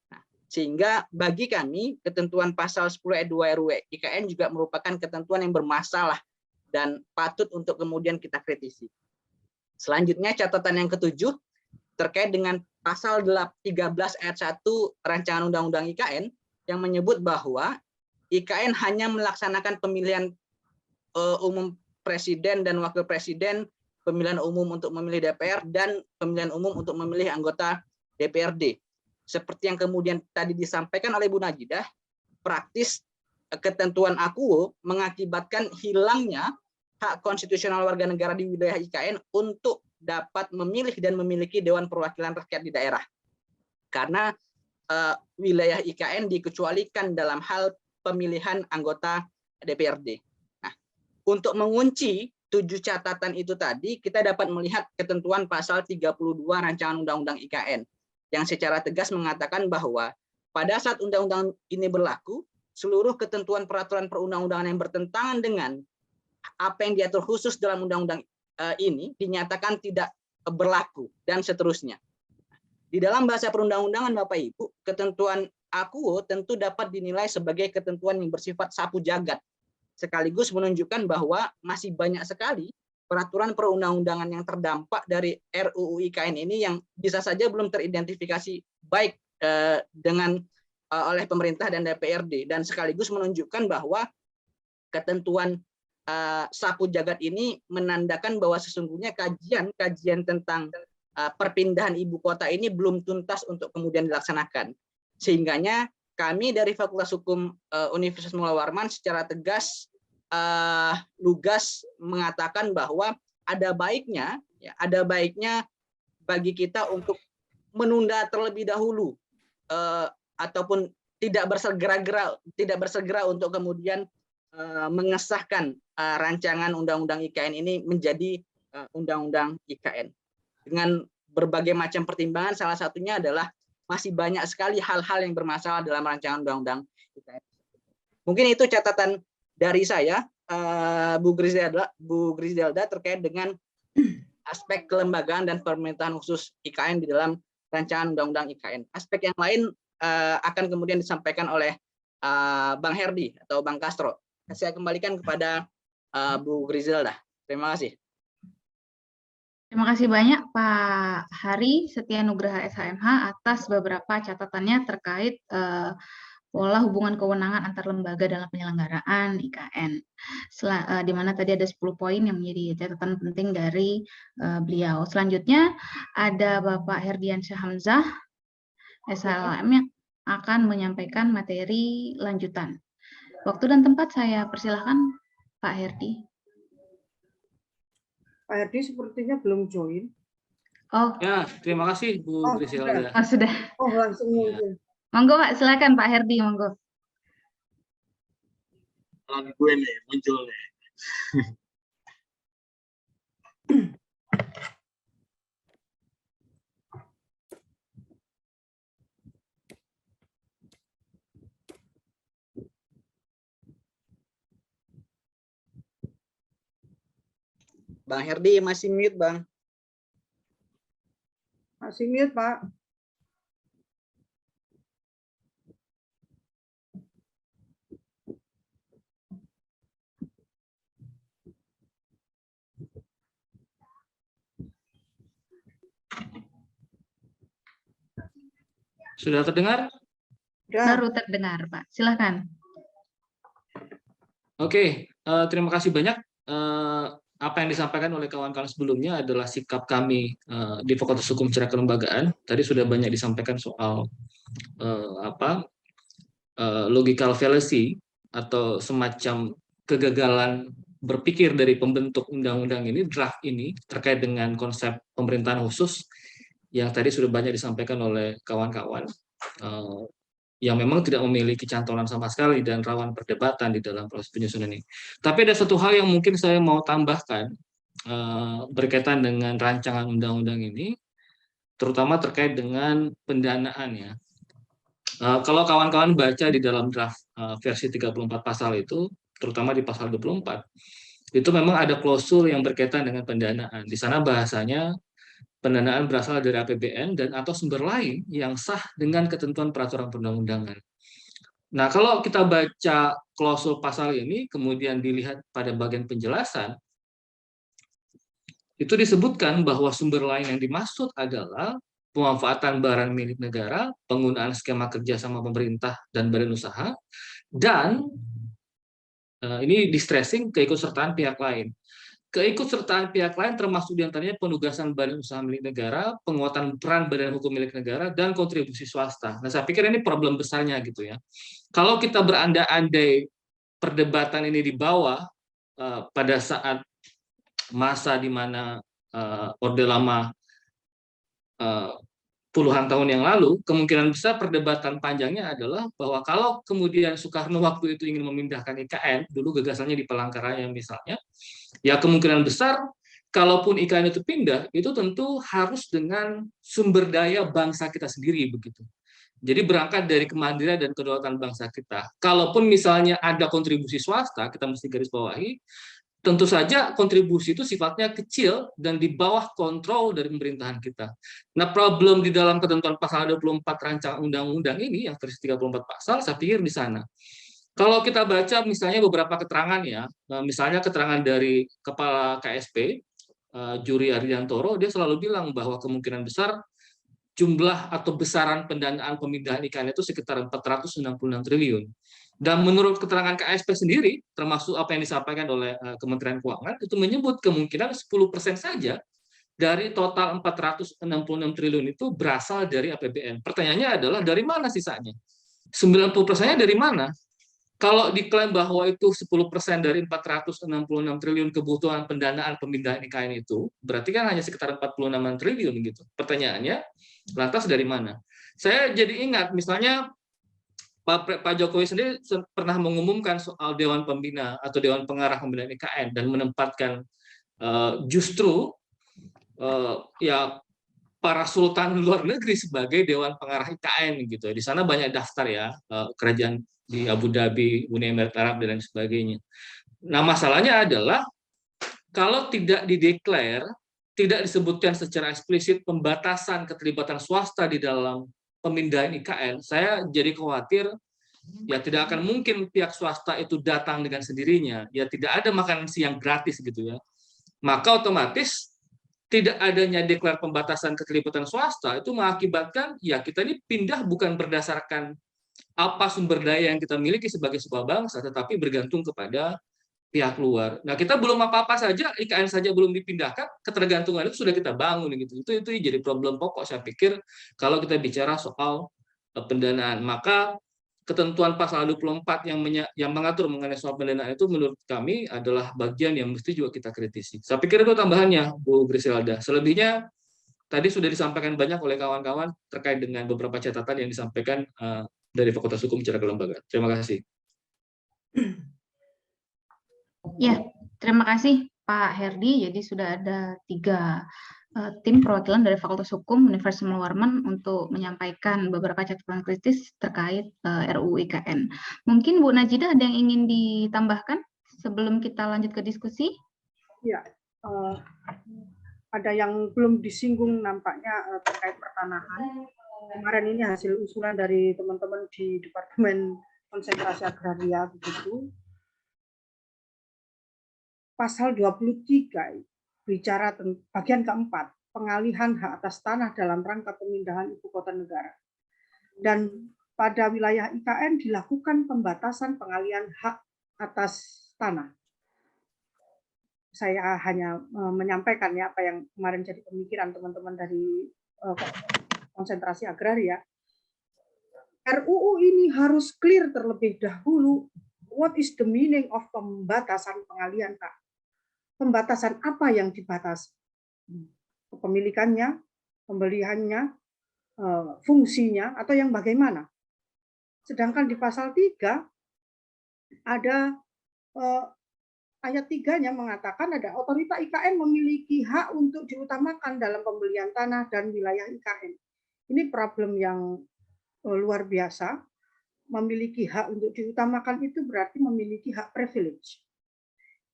Nah, sehingga bagi kami ketentuan pasal 10 ayat 2 RUU IKN juga merupakan ketentuan yang bermasalah dan patut untuk kemudian kita kritisi. Selanjutnya catatan yang ketujuh terkait dengan pasal 13 ayat 1 rancangan undang-undang IKN yang menyebut bahwa IKN hanya melaksanakan pemilihan umum presiden dan wakil presiden, pemilihan umum untuk memilih DPR, dan pemilihan umum untuk memilih anggota DPRD. Seperti yang kemudian tadi disampaikan oleh Bu Najidah, praktis ketentuan AKUO mengakibatkan hilangnya hak konstitusional warga negara di wilayah IKN untuk dapat memilih dan memiliki Dewan Perwakilan Rakyat di daerah. Karena wilayah IKN dikecualikan dalam hal pemilihan anggota DPRD. Nah, untuk mengunci 7 catatan itu tadi, kita dapat melihat ketentuan pasal 32 rancangan undang-undang IKN yang secara tegas mengatakan bahwa pada saat undang-undang ini berlaku, seluruh ketentuan peraturan perundang-undangan yang bertentangan dengan apa yang diatur khusus dalam undang-undang ini dinyatakan tidak berlaku dan seterusnya. Di dalam bahasa perundang-undangan Bapak Ibu, ketentuan AKUO tentu dapat dinilai sebagai ketentuan yang bersifat sapu jagat, sekaligus menunjukkan bahwa masih banyak sekali peraturan perundang-undangan yang terdampak dari RUU IKN ini yang bisa saja belum teridentifikasi baik oleh pemerintah dan DPRD, dan sekaligus menunjukkan bahwa ketentuan sapu jagat ini menandakan bahwa sesungguhnya kajian tentang perpindahan ibu kota ini belum tuntas untuk kemudian dilaksanakan. Sehingganya kami dari Fakultas Hukum Universitas Mula Warman secara tegas lugas mengatakan bahwa ada baiknya bagi kita untuk menunda terlebih dahulu ataupun tidak bersegera untuk kemudian mengesahkan rancangan undang-undang IKN ini menjadi undang-undang IKN dengan berbagai macam pertimbangan. Salah satunya adalah masih banyak sekali hal-hal yang bermasalah dalam rancangan undang-undang IKN. Mungkin itu catatan dari saya, Bu Grisdelda, terkait dengan aspek kelembagaan dan pemerintahan khusus IKN di dalam rancangan undang-undang IKN. Aspek yang lain akan kemudian disampaikan oleh Bang Herdi atau Bang Castro. Saya kembalikan kepada Bu Grisdelda. Terima kasih. Terima kasih banyak Pak Hari Setia Nugraha SHMH atas beberapa catatannya terkait pola hubungan kewenangan antar lembaga dalam penyelenggaraan IKN. Di mana tadi ada 10 poin yang menjadi catatan penting dari beliau. Selanjutnya ada Bapak Herdiansyah Hamzah, SLM, yang akan menyampaikan materi lanjutan. Waktu dan tempat saya persilahkan Pak Herdi. Pak Herdi sepertinya belum join. Oh. Ya, terima kasih Bu Grisdelda. Oh, sudah. Oh, langsung muncul. Monggo Pak, silakan Pak Herdi, monggo. Gue nih, muncul nih. Bang Herdi masih mute, Bang. Masih mute, Pak. Sudah terdengar? Baru terdengar, Pak. Silakan. Oke, terima kasih banyak. Apa yang disampaikan oleh kawan-kawan sebelumnya adalah sikap kami di Fakultas Hukum secara kelembagaan. Tadi sudah banyak disampaikan soal logical fallacy atau semacam kegagalan berpikir dari pembentuk undang-undang ini, draft ini, terkait dengan konsep pemerintahan khusus yang tadi sudah banyak disampaikan oleh kawan-kawan, yang memang tidak memiliki cantolan sama sekali dan rawan perdebatan di dalam proses penyusunan ini. Tapi ada satu hal yang mungkin saya mau tambahkan berkaitan dengan rancangan undang-undang ini, terutama terkait dengan pendanaannya. Kalau kawan-kawan baca di dalam draft versi 34 pasal itu, terutama di pasal 24, itu memang ada klausul yang berkaitan dengan pendanaan. Di sana bahasanya pendanaan berasal dari APBN dan atau sumber lain yang sah dengan ketentuan peraturan perundang-undangan. Nah, kalau kita baca klausul pasal ini, kemudian dilihat pada bagian penjelasan, itu disebutkan bahwa sumber lain yang dimaksud adalah pemanfaatan barang milik negara, penggunaan skema kerjasama pemerintah dan badan usaha, dan ini di-stressing keikutsertaan pihak lain. Keikutsertaan pihak lain termasuk diantaranya penugasan badan usaha milik negara, penguatan peran badan hukum milik negara, dan kontribusi swasta. Nah, saya pikir ini problem besarnya gitu ya. Kalau kita berandai-andai perdebatan ini di bawah pada saat masa di mana Orde Lama puluhan tahun yang lalu, kemungkinan besar perdebatan panjangnya adalah bahwa kalau kemudian Soekarno waktu itu ingin memindahkan IKN, dulu gagasannya di Palangkaraya misalnya, ya kemungkinan besar kalaupun IKN itu pindah, itu tentu harus dengan sumber daya bangsa kita sendiri begitu. Jadi berangkat dari kemandirian dan kedaulatan bangsa kita. Kalaupun misalnya ada kontribusi swasta, kita mesti garis bawahi, tentu saja kontribusi itu sifatnya kecil dan di bawah kontrol dari pemerintahan kita. Nah, problem di dalam ketentuan pasal 24 rancangan undang-undang ini, yang versi 34 pasal, saya pikir di sana. Kalau kita baca misalnya beberapa keterangan ya, misalnya keterangan dari Kepala KSP, Juri Ariantoro, dia selalu bilang bahwa kemungkinan besar jumlah atau besaran pendanaan pemindahan IKN itu sekitar 466 triliun. Dan menurut keterangan KSP sendiri, termasuk apa yang disampaikan oleh Kementerian Keuangan, itu menyebut kemungkinan 10% saja dari total 466 triliun itu berasal dari APBN. Pertanyaannya adalah dari mana sisanya? 90%-nya dari mana? Kalau diklaim bahwa itu 10% dari 466 triliun kebutuhan pendanaan pemindahan IKN itu, berarti kan hanya sekitar 46 triliun gitu. Pertanyaannya, lantas dari mana? Saya jadi ingat misalnya Pak Jokowi sendiri pernah mengumumkan soal Dewan Pembina atau Dewan Pengarah Pembinaan IKN dan menempatkan justru ya para sultan luar negeri sebagai Dewan Pengarah IKN gitu. Di sana banyak daftar ya, kerajaan di Abu Dhabi, Uni Emirat Arab dan lain sebagainya. Nah, masalahnya adalah kalau tidak dideklar, tidak disebutkan secara eksplisit pembatasan keterlibatan swasta di dalam pemindahan IKN, saya jadi khawatir ya tidak akan mungkin pihak swasta itu datang dengan sendirinya. Ya tidak ada makan siang gratis gitu ya. Maka otomatis tidak adanya deklar pembatasan keterlibatan swasta itu mengakibatkan ya kita ini pindah bukan berdasarkan apa sumber daya yang kita miliki sebagai sebuah bangsa, tetapi bergantung kepada pihak luar. Nah, kita belum apa-apa saja, IKN saja belum dipindahkan, ketergantungan itu sudah kita bangun gitu. Itu jadi problem pokok saya pikir kalau kita bicara soal pendanaan. Maka ketentuan pasal 24 yang mengatur mengenai soal pendanaan itu menurut kami adalah bagian yang mesti juga kita kritisi. Saya pikir itu tambahannya, Bu Griselda. Selebihnya tadi sudah disampaikan banyak oleh kawan-kawan terkait dengan beberapa catatan yang disampaikan dari Fakultas Hukum secara kelembagaan. Terima kasih. Ya, terima kasih Pak Herdi. Jadi sudah ada 3 tim perwakilan dari Fakultas Hukum Universitas Warman untuk menyampaikan beberapa catatan kritis terkait RUU IKN. Mungkin Bu Najida ada yang ingin ditambahkan sebelum kita lanjut ke diskusi? Ya, ada yang belum disinggung nampaknya terkait pertanahan. Kemarin ini hasil usulan dari teman-teman di Departemen Konsentrasi Agraria begitu. Pasal 23 bicara tentang bagian keempat, pengalihan hak atas tanah dalam rangka pemindahan ibu kota negara. Dan pada wilayah IKN dilakukan pembatasan pengalihan hak atas tanah. Saya hanya menyampaikan ya apa yang kemarin jadi pemikiran teman-teman dari konsentrasi agraria. RUU ini harus clear terlebih dahulu what is the meaning of pembatasan pengalihan hak. Pembatasan apa yang dibatasi? Kepemilikannya, pembeliannya, fungsinya, atau yang bagaimana? Sedangkan di pasal 3 ada ayat 3-nya mengatakan ada otorita IKN memiliki hak untuk diutamakan dalam pembelian tanah dan wilayah IKN. Ini problem yang luar biasa. Memiliki hak untuk diutamakan itu berarti memiliki hak privilege.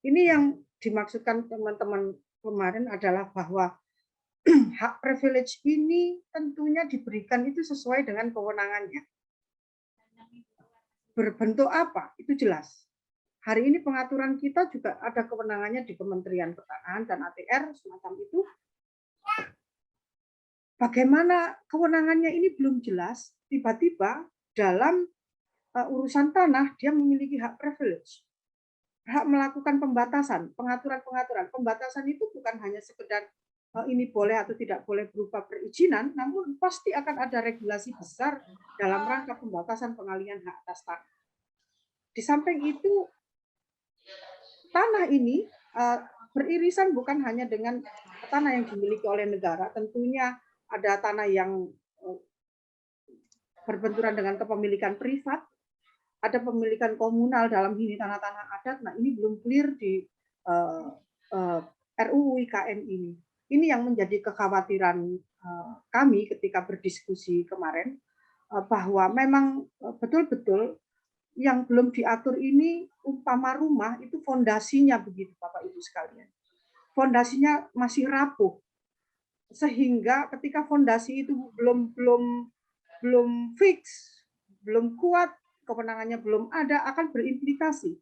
Ini yang dimaksudkan teman-teman kemarin adalah bahwa hak privilege ini tentunya diberikan itu sesuai dengan kewenangannya. Berbentuk apa? Itu jelas. Hari ini pengaturan kita juga ada kewenangannya di Kementerian Pertanahan dan ATR, semacam itu. Bagaimana kewenangannya ini belum jelas, tiba-tiba dalam urusan tanah dia memiliki hak privilege. Hak melakukan pembatasan, pengaturan-pengaturan. Pembatasan itu bukan hanya sekedar ini boleh atau tidak boleh berupa perizinan, namun pasti akan ada regulasi besar dalam rangka pembatasan pengalihan hak atas tanah. Di samping itu, tanah ini beririsan bukan hanya dengan tanah yang dimiliki oleh negara, tentunya ada tanah yang berbenturan dengan kepemilikan privat, ada pemilikan komunal dalam ini tanah-tanah adat. Nah, ini belum clear di RUU IKN ini. Ini yang menjadi kekhawatiran kami ketika berdiskusi kemarin, bahwa memang betul-betul yang belum diatur ini umpama rumah itu fondasinya begitu Bapak Ibu sekalian. Fondasinya masih rapuh. Sehingga ketika fondasi itu belum fix, belum kuat, kewenangannya belum ada, akan berimplikasi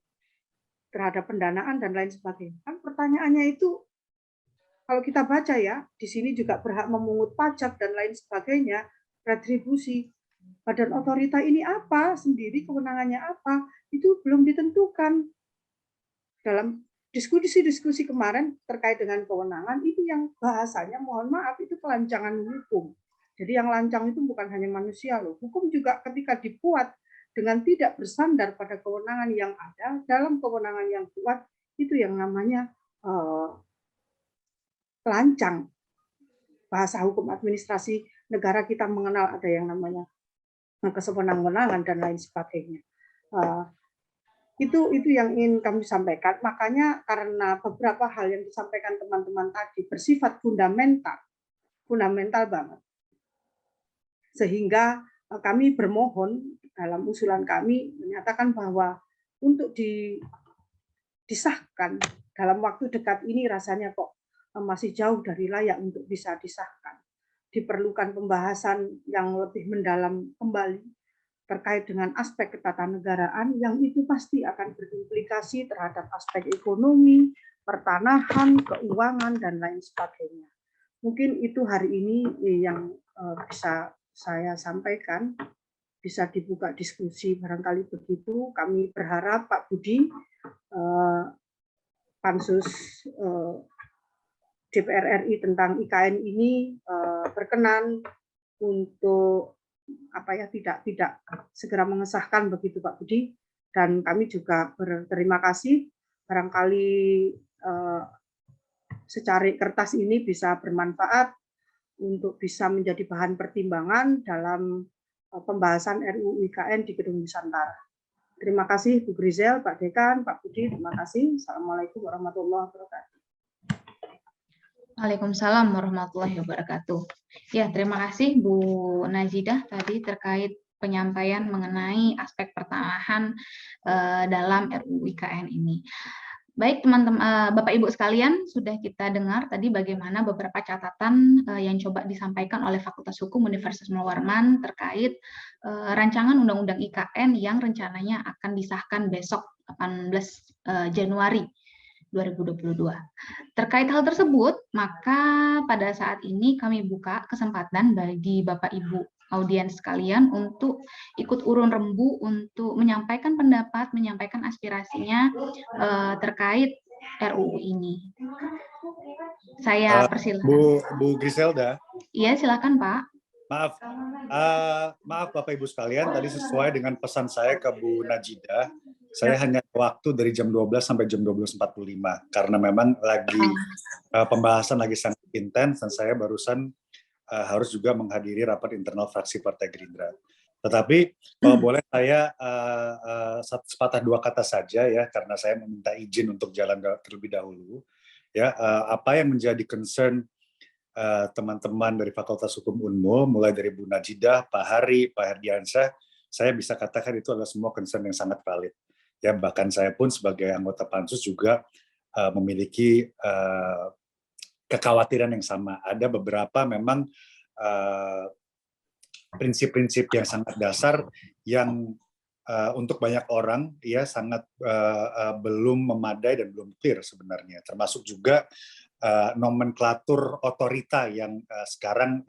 terhadap pendanaan dan lain sebagainya. Kan pertanyaannya itu, kalau kita baca ya, di sini juga berhak memungut pajak dan lain sebagainya, retribusi. Badan otorita ini apa, sendiri kewenangannya apa, itu belum ditentukan. Dalam diskusi-diskusi kemarin terkait dengan kewenangan, itu yang bahasanya, mohon maaf, itu kelancangan hukum. Jadi yang lancang itu bukan hanya manusia loh. Hukum juga ketika dibuat dengan tidak bersandar pada kewenangan yang ada, dalam kewenangan yang kuat, itu yang namanya lancang. Bahasa hukum administrasi negara kita mengenal ada yang namanya kesewenang-wenangan dan lain sebagainya. Itu yang ingin kami sampaikan. Makanya karena beberapa hal yang disampaikan teman-teman tadi bersifat fundamental banget. Sehingga kami bermohon dalam usulan kami menyatakan bahwa untuk disahkan dalam waktu dekat ini rasanya kok masih jauh dari layak untuk bisa disahkan. Diperlukan pembahasan yang lebih mendalam kembali terkait dengan aspek ketatanegaraan yang itu pasti akan berimplikasi terhadap aspek ekonomi, pertanahan, keuangan, dan lain sebagainya. Mungkin itu hari ini yang bisa saya sampaikan, bisa dibuka diskusi barangkali begitu. Kami berharap Pak Budi, Pansus DPR RI tentang IKN ini berkenan untuk tidak segera mengesahkan begitu Pak Budi, dan kami juga berterima kasih barangkali secari kertas ini bisa bermanfaat untuk bisa menjadi bahan pertimbangan dalam pembahasan RUU IKN di Gedung Nusantara. Terima kasih Bu Grizel, Pak Dekan, Pak Budi, terima kasih. Assalamualaikum warahmatullahi wabarakatuh. Waalaikumsalam warahmatullahi wabarakatuh. Ya, terima kasih Bu Najidah tadi terkait penyampaian mengenai aspek pertanahan dalam RUU IKN ini. Baik teman-teman, Bapak Ibu sekalian, sudah kita dengar tadi bagaimana beberapa catatan yang coba disampaikan oleh Fakultas Hukum Universitas Munawarman terkait rancangan Undang-Undang IKN yang rencananya akan disahkan besok 18 Januari 2022. Terkait hal tersebut, maka pada saat ini kami buka kesempatan bagi Bapak Ibu audiens sekalian untuk ikut urun rembu untuk menyampaikan pendapat, menyampaikan aspirasinya terkait RUU ini. Saya persilahkan. Bu Griselda. Iya, silakan Pak. Maaf Bapak Ibu sekalian, tadi sesuai dengan pesan saya ke Bu Najidah, saya hanya waktu dari jam 12 sampai jam 12.45 karena memang lagi pembahasan lagi sangat intens dan saya barusan harus juga menghadiri rapat internal fraksi Partai Gerindra. Tetapi kalau boleh saya sepatah dua kata saja ya, karena saya meminta izin untuk jalan terlebih dahulu. Ya, apa yang menjadi concern teman-teman dari Fakultas Hukum Unmul, mulai dari Bu Najidah, Pak Hari, Pak Herdiansyah, saya bisa katakan itu adalah semua concern yang sangat valid. Ya, bahkan saya pun sebagai anggota Pansus juga memiliki kekhawatiran yang sama. Ada beberapa memang prinsip-prinsip yang sangat dasar yang untuk banyak orang ya sangat belum memadai dan belum clear sebenarnya. Termasuk juga nomenklatur otorita yang sekarang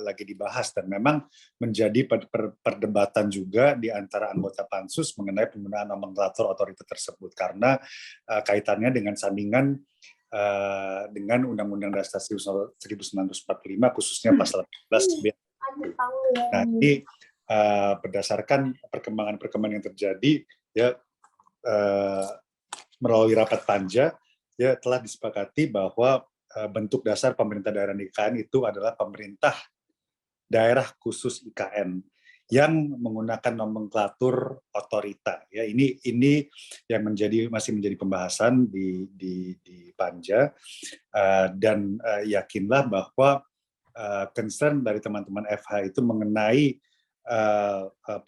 lagi dibahas dan memang menjadi perdebatan juga di antara anggota Pansus mengenai penggunaan nomenklatur otorita tersebut karena kaitannya dengan sandingan dengan Undang-Undang Dasar 1945 khususnya pasal 14. Nah, ini berdasarkan perkembangan-perkembangan yang terjadi ya melalui rapat panja ya telah disepakati bahwa bentuk dasar pemerintah daerah IKN itu adalah pemerintah daerah khusus IKN yang menggunakan nomenklatur otorita. Ya, ini yang masih menjadi pembahasan di panja dan yakinlah bahwa concern dari teman-teman FH itu mengenai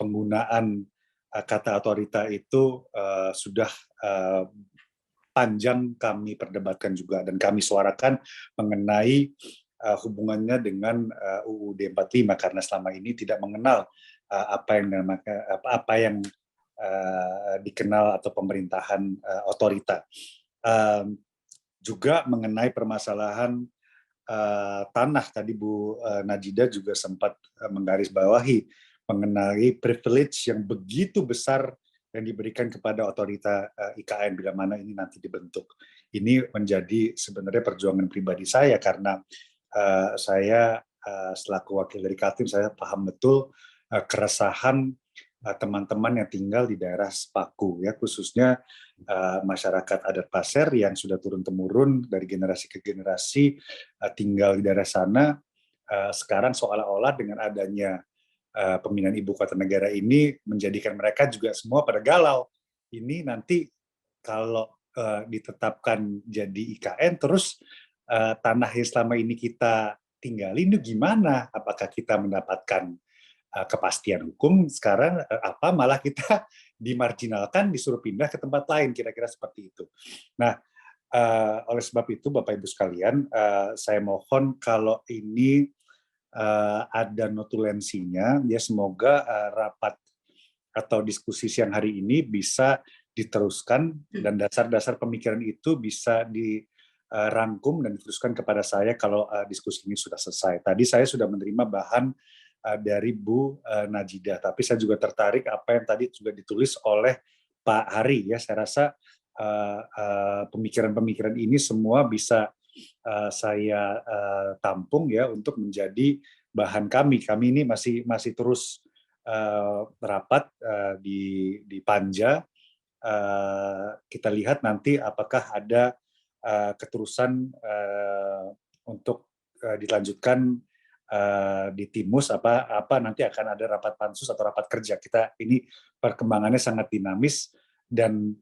penggunaan kata otorita itu sudah panjang kami perdebatkan juga dan kami suarakan mengenai hubungannya dengan UUD 45 karena selama ini tidak mengenal apa yang dikenal atau pemerintahan otorita. Juga mengenai permasalahan tanah tadi Bu Najidah juga sempat menggarisbawahi mengenai privilege yang begitu besar yang diberikan kepada otorita IKN bila mana ini nanti dibentuk. Ini menjadi sebenarnya perjuangan pribadi saya karena saya selaku wakil dari Kaltim, saya paham betul keresahan teman-teman yang tinggal di daerah Sepaku, ya, khususnya masyarakat adat Pasir yang sudah turun-temurun dari generasi ke generasi tinggal di daerah sana. Sekarang seolah-olah dengan adanya pemindahan ibu kota negara ini menjadikan mereka juga semua pada galau. Ini nanti kalau ditetapkan jadi IKN, terus tanah yang selama ini kita tinggalin itu gimana? Apakah kita mendapatkan kepastian hukum sekarang, apa malah kita dimarginalkan, disuruh pindah ke tempat lain, kira-kira seperti itu. Nah, oleh sebab itu Bapak Ibu sekalian, saya mohon kalau ini ada notulensinya, ya semoga rapat atau diskusi siang hari ini bisa diteruskan dan dasar-dasar pemikiran itu bisa dirangkum dan diteruskan kepada saya kalau diskusi ini sudah selesai. Tadi saya sudah menerima bahan dari Bu Najidah, tapi saya juga tertarik apa yang tadi juga ditulis oleh Pak Hari, ya. Saya rasa pemikiran-pemikiran ini semua bisa saya tampung, ya, untuk menjadi bahan kami. Kami ini masih terus rapat di Panja. Kita lihat nanti apakah ada keterusan untuk dilanjutkan di Timus, apa nanti akan ada rapat pansus atau rapat kerja. Kita ini perkembangannya sangat dinamis dan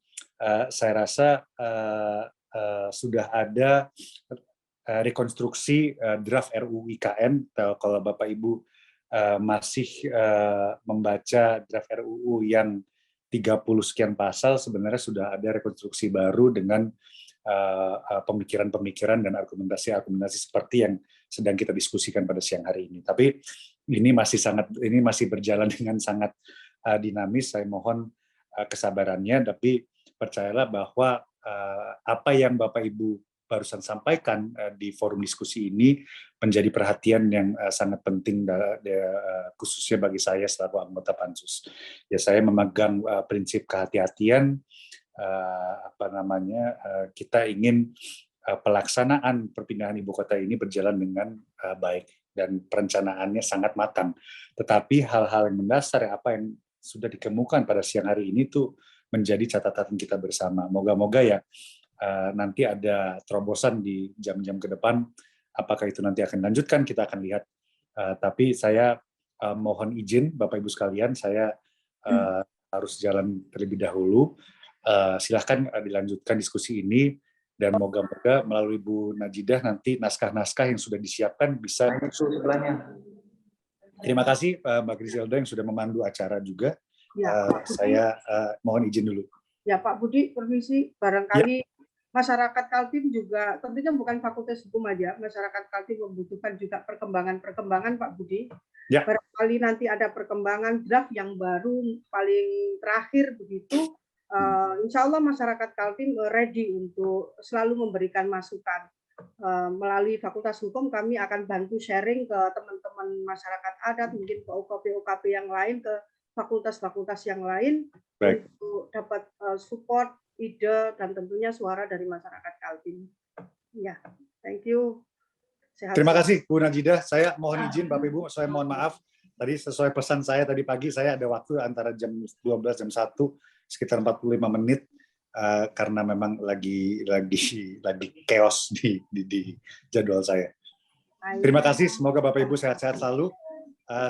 saya rasa sudah ada rekonstruksi draft RUU IKN. Kalau Bapak Ibu masih membaca draft RUU yang 30 sekian pasal, sebenarnya sudah ada rekonstruksi baru dengan pemikiran-pemikiran dan argumentasi-argumentasi seperti yang sedang kita diskusikan pada siang hari ini. Tapi ini masih berjalan dengan sangat dinamis. Saya mohon kesabarannya, tapi percayalah bahwa apa yang Bapak Ibu barusan sampaikan di forum diskusi ini menjadi perhatian yang sangat penting khususnya bagi saya selaku anggota Pansus. Ya, saya memegang prinsip kehati-hatian. Kita ingin pelaksanaan perpindahan ibu kota ini berjalan dengan baik dan perencanaannya sangat matang. Tetapi hal-hal yang mendasar apa yang sudah dikemukakan pada siang hari ini tuh menjadi catatan kita bersama. Moga-moga ya nanti ada terobosan di jam-jam ke depan. Apakah itu nanti akan dilanjutkan, kita akan lihat. Tapi saya mohon izin Bapak Ibu sekalian, saya harus jalan terlebih dahulu. Silahkan dilanjutkan diskusi ini dan moga-moga melalui Bu Najidah nanti naskah-naskah yang sudah disiapkan bisa. Terima kasih Mbak Griselda yang sudah memandu acara juga. Ya, saya mohon izin dulu. Ya Pak Budi, permisi, barangkali masyarakat Kaltim juga tentunya bukan Fakultas Hukum aja, masyarakat Kaltim membutuhkan juga perkembangan Pak Budi. Ya. Barangkali nanti ada perkembangan draft yang baru paling terakhir begitu. Insya Allah masyarakat Kaltim ready untuk selalu memberikan masukan. Melalui Fakultas Hukum kami akan bantu sharing ke teman-teman masyarakat adat, mungkin ke UKP yang lain, ke fakultas-fakultas yang lain. Baik. Untuk dapat support, ide, dan tentunya suara dari masyarakat Kaltim. Ya, thank you. Terima kasih Bu Najidah. Saya mohon izin Bapak Ibu, saya mohon maaf. Tadi sesuai pesan saya tadi pagi, saya ada waktu antara jam 12 jam 1 sekitar 45 menit karena memang lagi chaos di jadwal saya. Terima kasih, semoga Bapak Ibu sehat-sehat selalu.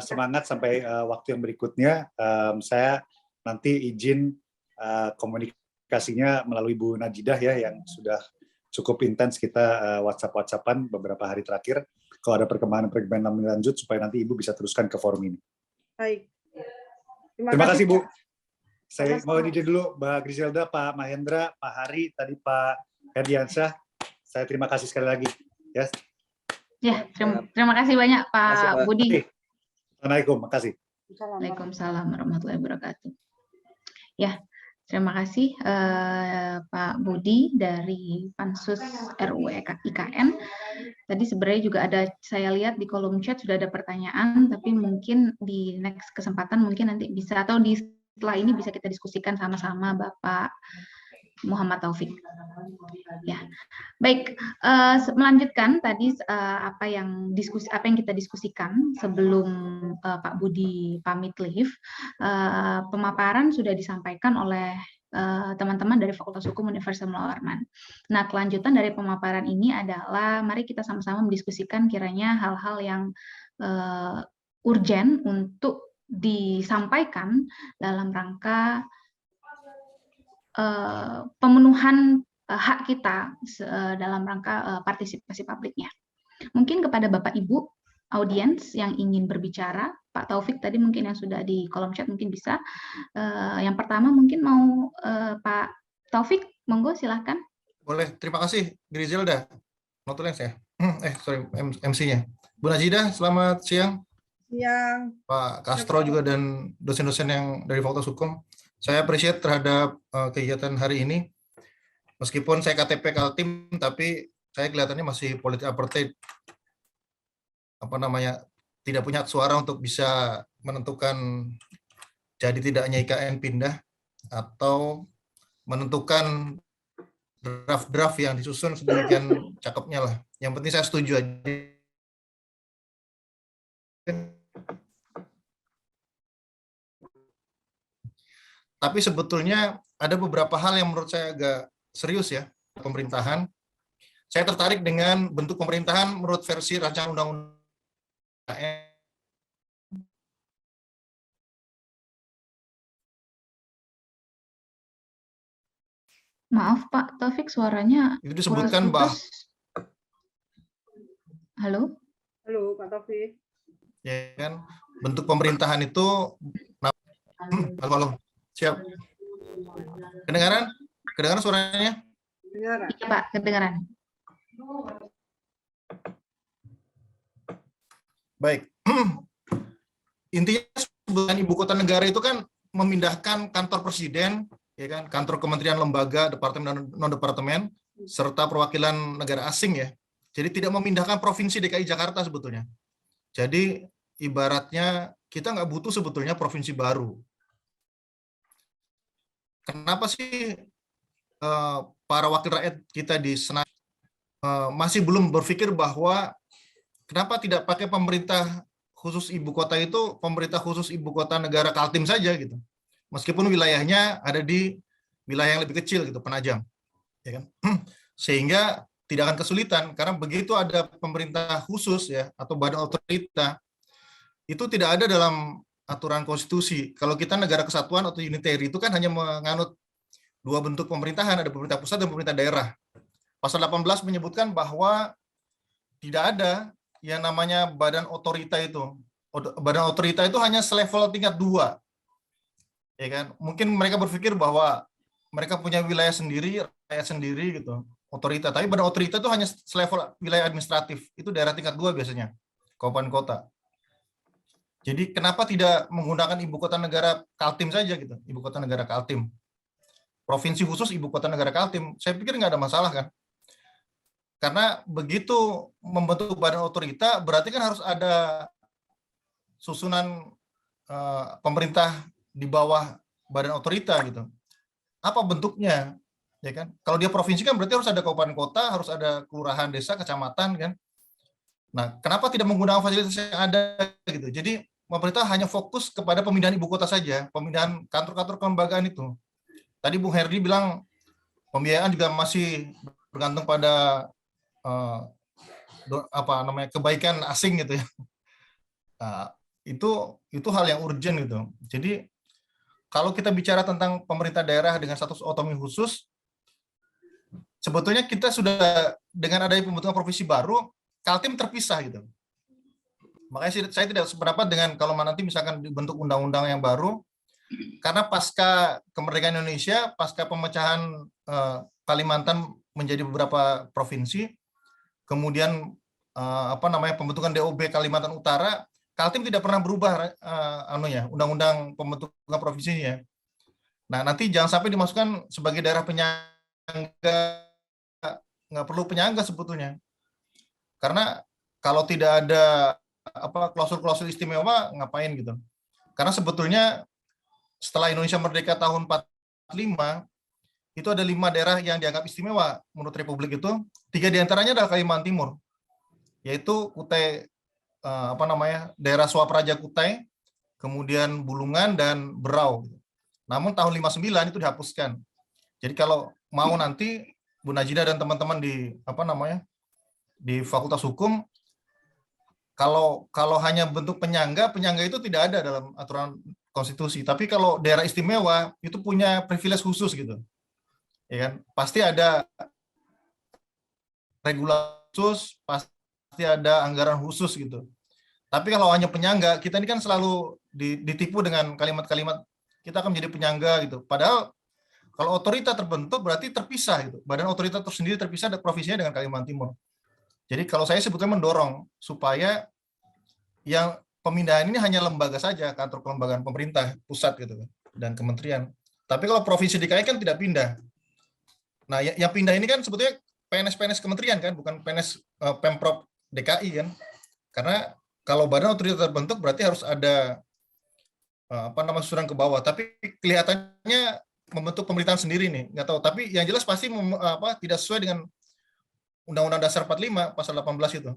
Semangat sampai waktu yang berikutnya. Saya nanti izin komunikasinya melalui Bu Najidah ya, yang sudah cukup intens kita WhatsApp-WhatsAppan beberapa hari terakhir. Kalau ada perkembangan lebih lanjut supaya nanti Ibu bisa teruskan ke forum ini. Baik. Terima kasih Bu. Saya mohon izin dulu Mbak Griselda, Pak Mahendra, Pak Hari, tadi Pak Herdiansyah. Saya terima kasih sekali lagi. Ya, terima kasih banyak Pak Budi. Assalamualaikum, makasih. Waalaikumsalam warahmatullahi wabarakatuh. Ya, Terima kasih Pak Budi dari Pansus RUU IKN. Tadi sebenarnya juga ada, saya lihat di kolom chat sudah ada pertanyaan, tapi mungkin di next kesempatan mungkin nanti bisa, atau di setelah ini bisa kita diskusikan sama-sama Bapak Muhammad Taufik. Ya, baik. Melanjutkan tadi apa yang kita diskusikan sebelum Pak Budi pamit leave, pemaparan sudah disampaikan oleh teman-teman dari Fakultas Hukum Universitas Muhammad Warman. Nah, kelanjutan dari pemaparan ini adalah mari kita sama-sama mendiskusikan kiranya hal-hal yang urgen untuk disampaikan dalam rangka pemenuhan hak kita dalam rangka partisipasi publiknya. Mungkin kepada Bapak Ibu audiens yang ingin berbicara, Pak Taufik tadi mungkin yang sudah di kolom chat mungkin bisa. Yang pertama mungkin mau Pak Taufik, monggo silahkan. Boleh, terima kasih Griselda. Notulen saya. Sorry, MC-nya. Bu Najida, selamat siang. Siang. Pak Castro juga dan dosen-dosen yang dari Fakultas Hukum. Saya appreciate terhadap kegiatan hari ini. Meskipun saya KTP Kaltim, tapi saya kelihatannya masih politik apartheid. Tidak punya hak suara untuk bisa menentukan jadi tidaknya IKN pindah atau menentukan draft-draft yang disusun sedemikian cakepnya lah. Yang penting saya setuju aja. Tapi sebetulnya ada beberapa hal yang menurut saya agak serius ya, pemerintahan. Saya tertarik dengan bentuk pemerintahan menurut versi rancangan undang-undang. Maaf Pak Taufik, suaranya itu disebutkan bahwa Halo? Halo Pak Taufik. Ya kan, bentuk pemerintahan itu halo. Siap. Kedengaran? Kedengaran suaranya? Kedengaran. Iya Pak, kedengaran. Baik. Intinya sebutan ibu kota negara itu kan memindahkan kantor presiden, ya kan, kantor kementerian lembaga, departemen dan non-departemen, serta perwakilan negara asing ya. Jadi tidak memindahkan provinsi DKI Jakarta sebetulnya. Jadi ibaratnya kita nggak butuh sebetulnya provinsi baru. Kenapa sih para wakil rakyat kita di Senayan masih belum berpikir bahwa kenapa tidak pakai pemerintah khusus ibu kota itu pemerintah khusus ibu kota negara Kaltim saja gitu. Meskipun wilayahnya ada di wilayah yang lebih kecil gitu, Penajam. Ya kan? Sehingga tidak akan kesulitan karena begitu ada pemerintah khusus ya atau badan otorita itu tidak ada dalam aturan konstitusi. Kalau kita negara kesatuan atau unitary itu kan hanya menganut dua bentuk pemerintahan, ada pemerintah pusat dan pemerintah daerah. Pasal 18 menyebutkan bahwa tidak ada yang namanya badan otorita itu. Badan otorita itu hanya selevel tingkat 2. Ya kan? Mungkin mereka berpikir bahwa mereka punya wilayah sendiri, rakyat sendiri gitu, otorita. Tapi badan otorita itu hanya selevel wilayah administratif. Itu daerah tingkat 2 biasanya, kabupaten kota. Jadi kenapa tidak menggunakan ibu kota negara Kaltim saja gitu, ibu kota negara Kaltim. Provinsi khusus ibu kota negara Kaltim, saya pikir nggak ada masalah kan. Karena begitu membentuk badan otorita, berarti kan harus ada susunan pemerintah di bawah badan otorita gitu. Apa bentuknya? Ya kan? Kalau dia provinsi kan berarti harus ada kabupaten kota, harus ada kelurahan, desa, kecamatan kan. Nah, kenapa tidak menggunakan fasilitas yang ada gitu? Jadi pemerintah hanya fokus kepada pemindahan ibu kota saja, pemindahan kantor-kantor kelembagaan itu. Tadi Bung Herdi bilang pembiayaan juga masih bergantung pada kebaikan asing gitu ya. Nah, itu hal yang urgent gitu. Jadi kalau kita bicara tentang pemerintah daerah dengan status otonomi khusus, sebetulnya kita sudah dengan adanya pembentukan provinsi baru, Kaltim terpisah gitu. Makanya saya tidak sependapat dengan kalau nanti misalkan dibentuk undang-undang yang baru, karena pasca kemerdekaan Indonesia, pasca pemecahan Kalimantan menjadi beberapa provinsi, kemudian pembentukan DOB Kalimantan Utara, Kaltim tidak pernah berubah undang-undang pembentukan provinsinya. Nah, nanti jangan sampai dimasukkan sebagai daerah penyangga, nggak perlu penyangga sebetulnya. Karena kalau tidak ada klausul-klausul istimewa, ngapain gitu. Karena sebetulnya setelah Indonesia merdeka tahun 45, itu ada 5 daerah yang dianggap istimewa menurut Republik itu. 3 diantaranya adalah Kalimantan Timur, yaitu Kutai, daerah Swapraja Kutai, kemudian Bulungan dan Berau. Namun tahun 59 itu dihapuskan. Jadi kalau mau nanti Bu Najida dan teman-teman di Fakultas Hukum, kalau hanya bentuk penyangga itu tidak ada dalam aturan konstitusi. Tapi kalau daerah istimewa itu punya privilege khusus gitu. Ya kan? Pasti ada regulasi khusus, pasti ada anggaran khusus gitu. Tapi kalau hanya penyangga, kita ini kan selalu ditipu dengan kalimat-kalimat kita akan menjadi penyangga gitu. Padahal kalau otorita terbentuk berarti terpisah gitu. Badan otorita tersendiri terpisah dari provinsinya dengan Kalimantan Timur. Jadi kalau saya sebetulnya mendorong supaya yang pemindahan ini hanya lembaga saja, kantor kelembagaan pemerintah pusat gitu dan kementerian. Tapi kalau provinsi DKI kan tidak pindah. Nah, yang pindah ini kan sebetulnya PNS kementerian kan, bukan PNS Pemprov DKI kan. Karena kalau badan otorita terbentuk berarti harus ada susunan ke bawah. Tapi kelihatannya membentuk pemerintahan sendiri nih, nggak tahu. Tapi yang jelas pasti tidak sesuai dengan Undang-Undang Dasar 45 pasal 18 itu.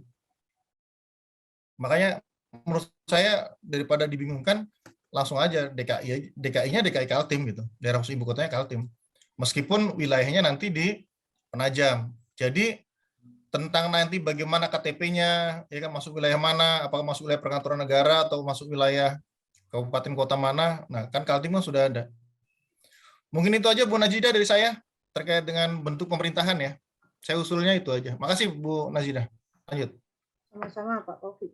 Makanya menurut saya daripada dibingungkan, langsung aja DKI-nya DKI Kaltim gitu, daerah khusus ibu kotanya Kaltim. Meskipun wilayahnya nanti di Penajam. Jadi tentang nanti bagaimana KTP-nya, ya kan, masuk wilayah mana, apakah masuk wilayah perkantoran negara atau masuk wilayah kabupaten kota mana, nah kan Kaltim kan sudah ada. Mungkin itu aja Bu Najida dari saya terkait dengan bentuk pemerintahan ya. Saya usulnya itu aja. Makasih Bu Najida. Lanjut. Sama-sama Pak Taufik.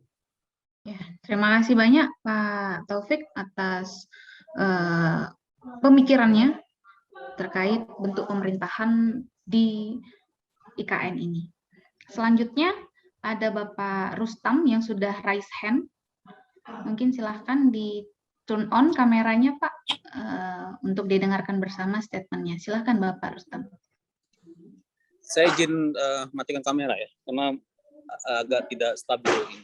Ya, terima kasih banyak Pak Taufik atas pemikirannya terkait bentuk pemerintahan di IKN ini. Selanjutnya ada Bapak Rustam yang sudah raise hand. Mungkin silahkan di turn on kameranya Pak untuk didengarkan bersama statementnya. Silahkan Bapak Rustam. Saya izin matikan kamera ya, karena agak tidak stabil ini.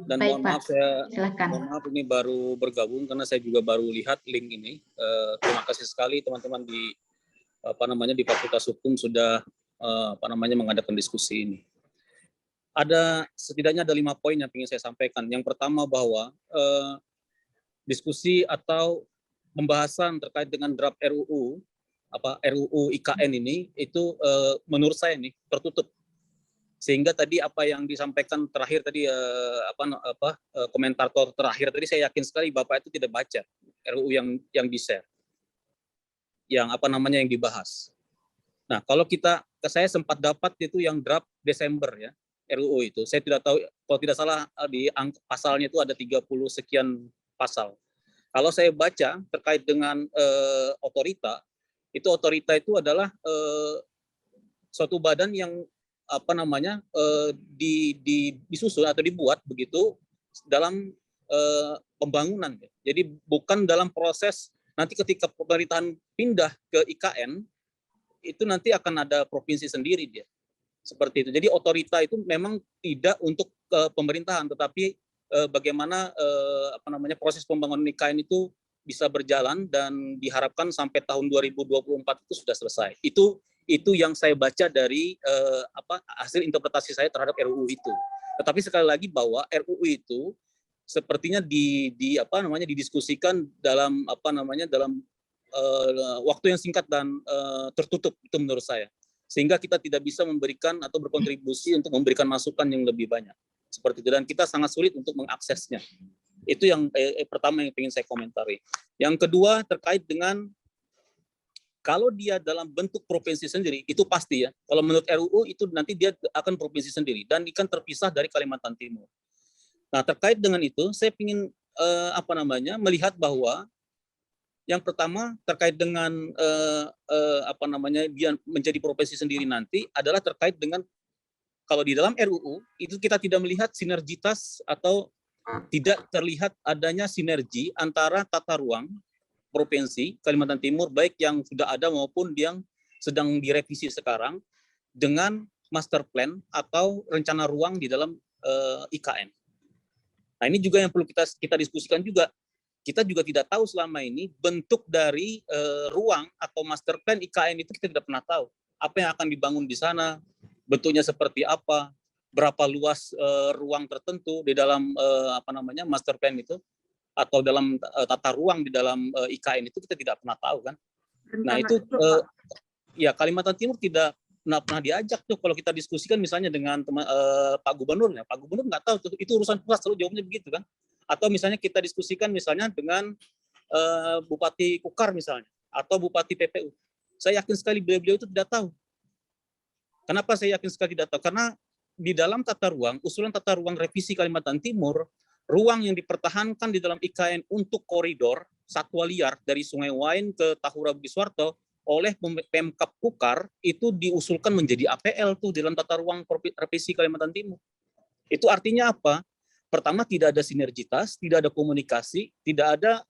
Dan Baik, mohon maaf Pak. saya Silakan. mohon maaf ini baru bergabung karena saya juga baru lihat link ini. Terima kasih sekali teman-teman di di Fakultas Hukum sudah mengadakan diskusi ini. Setidaknya ada 5 poin yang ingin saya sampaikan. Yang pertama bahwa diskusi atau pembahasan terkait dengan draft RUU IKN ini itu menurut saya nih tertutup. Sehingga tadi apa yang disampaikan terakhir tadi komentator terakhir tadi, saya yakin sekali Bapak itu tidak baca RUU yang di-share. Yang yang dibahas. Nah, kalau saya sempat dapat itu yang draft Desember ya, RUU itu. Saya tidak tahu, kalau tidak salah di pasalnya itu ada 30 sekian pasal. Kalau saya baca terkait dengan otorita itu adalah suatu badan yang disusun atau dibuat begitu dalam pembangunan. Jadi bukan dalam proses nanti ketika pemerintahan pindah ke IKN itu nanti akan ada provinsi sendiri dia. Seperti itu. Jadi otorita itu memang tidak untuk pemerintahan, tetapi bagaimana proses pembangunan IKN itu bisa berjalan dan diharapkan sampai tahun 2024 itu sudah selesai. Itu yang saya baca dari hasil interpretasi saya terhadap RUU itu. Tetapi sekali lagi bahwa RUU itu sepertinya didiskusikan dalam dalam waktu yang singkat dan tertutup, itu menurut saya. Sehingga kita tidak bisa memberikan atau berkontribusi untuk memberikan masukan yang lebih banyak. Seperti itu, dan kita sangat sulit untuk mengaksesnya. Itu yang pertama yang ingin saya komentari. Yang kedua terkait dengan kalau dia dalam bentuk provinsi sendiri, itu pasti ya. Kalau menurut RUU itu nanti dia akan provinsi sendiri dan ikan terpisah dari Kalimantan Timur. Nah, terkait dengan itu saya ingin melihat bahwa yang pertama terkait dengan dia menjadi provinsi sendiri nanti adalah terkait dengan kalau di dalam RUU itu kita tidak melihat sinergitas atau tidak terlihat adanya sinergi antara tata ruang provinsi Kalimantan Timur, baik yang sudah ada maupun yang sedang direvisi sekarang, dengan master plan atau rencana ruang di dalam IKN. Nah, ini juga yang perlu kita diskusikan juga. Kita juga tidak tahu selama ini bentuk dari ruang atau master plan IKN itu kita tidak pernah tahu. Apa yang akan dibangun di sana, bentuknya seperti apa, berapa luas ruang tertentu di dalam master plan itu, atau dalam tata ruang di dalam IKN itu kita tidak pernah tahu kan. Nah itu ya Kalimantan Timur tidak pernah diajak tuh kalau kita diskusikan misalnya dengan Pak Gubernur. Ya, Pak Gubernur nggak tahu tuh, itu urusan pusat, selalu jawabnya begitu kan. Atau misalnya kita diskusikan misalnya dengan Bupati Kukar misalnya, atau Bupati PPU. Saya yakin sekali beliau-beliau itu tidak tahu. Kenapa saya yakin sekali tidak tahu? Karena di dalam tata ruang, usulan tata ruang revisi Kalimantan Timur, ruang yang dipertahankan di dalam IKN untuk koridor satwa liar dari Sungai Wain ke Tahura Bukit Suharto oleh Pemkab Kukar itu diusulkan menjadi APL tuh dalam tata ruang revisi Kalimantan Timur. Itu artinya apa? Pertama, tidak ada sinergitas, tidak ada komunikasi, tidak ada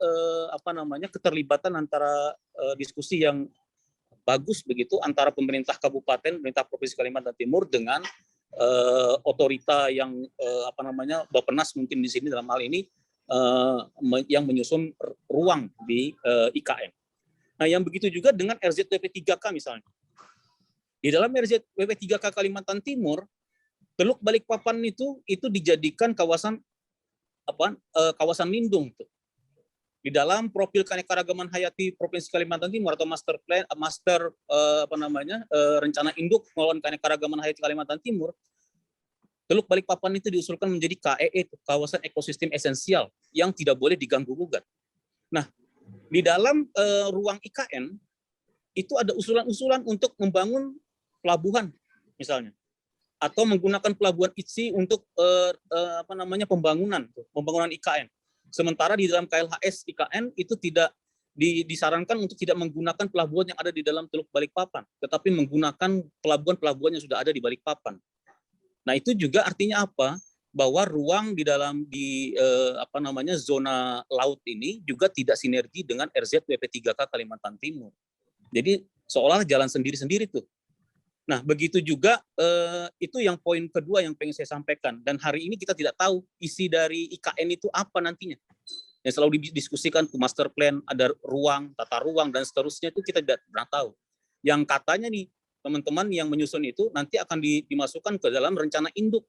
keterlibatan antara diskusi yang bagus begitu antara pemerintah kabupaten, pemerintah provinsi Kalimantan Timur dengan otorita yang Bappenas mungkin di sini dalam hal ini yang menyusun ruang di IKN. Nah, yang begitu juga dengan RZWP 3K misalnya. Di dalam RZWP 3K Kalimantan Timur, Teluk Balikpapan itu dijadikan kawasan kawasan lindung tuh. Di dalam profil keanekaragaman hayati Provinsi Kalimantan Timur atau rencana induk pengelolaan keanekaragaman hayati Kalimantan Timur, Teluk Balikpapan itu diusulkan menjadi KEE, kawasan ekosistem esensial yang tidak boleh diganggu gugat. Nah, di dalam ruang IKN itu ada usulan-usulan untuk membangun pelabuhan misalnya, atau menggunakan pelabuhan ITSI untuk pembangunan IKN. Sementara di dalam KLHS IKN itu tidak disarankan untuk tidak menggunakan pelabuhan yang ada di dalam Teluk Balikpapan, tetapi menggunakan pelabuhan-pelabuhan yang sudah ada di Balikpapan. Nah, itu juga artinya apa? Bahwa ruang di dalam zona laut ini juga tidak sinergi dengan RZWP 3K Kalimantan Timur. Jadi seolah jalan sendiri-sendiri tuh. Nah, begitu juga itu yang poin kedua yang pengen saya sampaikan. Dan hari ini kita tidak tahu isi dari IKN itu apa nantinya. Yang selalu didiskusikan ke master plan, ada ruang, tata ruang, dan seterusnya itu kita tidak pernah tahu. Yang katanya nih, teman-teman yang menyusun itu nanti akan dimasukkan ke dalam rencana induk.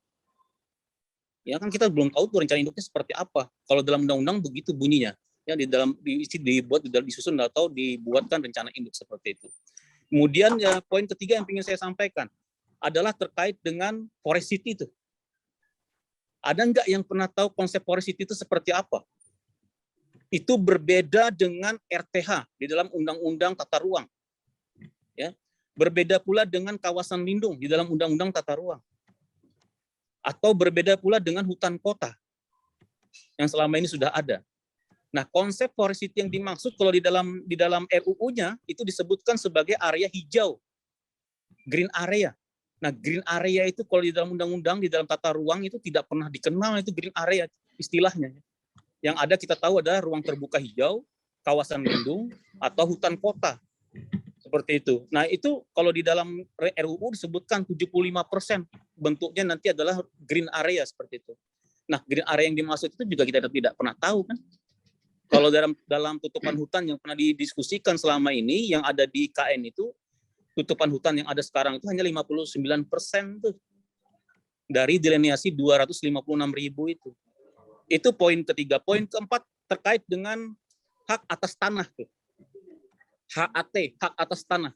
Ya kan kita belum tahu tuh rencana induknya seperti apa. Kalau dalam undang-undang begitu bunyinya. Ya disusun atau dibuatkan rencana induk seperti itu. Kemudian ya poin ketiga yang ingin saya sampaikan adalah terkait dengan forest city itu. Ada nggak yang pernah tahu konsep forest city itu seperti apa? Itu berbeda dengan RTH di dalam Undang-Undang Tata Ruang. Ya, berbeda pula dengan kawasan lindung di dalam Undang-Undang Tata Ruang. Atau berbeda pula dengan hutan kota yang selama ini sudah ada. Nah, konsep forest city yang dimaksud kalau di dalam RUU-nya itu disebutkan sebagai area hijau, green area. Nah, green area itu kalau di dalam undang-undang, di dalam tata ruang itu tidak pernah dikenal itu green area istilahnya. Yang ada kita tahu ada ruang terbuka hijau, kawasan lindung, atau hutan kota. Seperti itu. Nah, itu kalau di dalam RUU disebutkan 75% bentuknya nanti adalah green area seperti itu. Nah, green area yang dimaksud itu juga kita tidak pernah tahu kan. Kalau dalam tutupan hutan yang pernah didiskusikan selama ini, yang ada di KN itu, tutupan hutan yang ada sekarang itu hanya 59% tuh. Dari delineasi 256.000 itu. Itu poin ketiga. Poin keempat terkait dengan hak atas tanah tuh. HAT, hak atas tanah.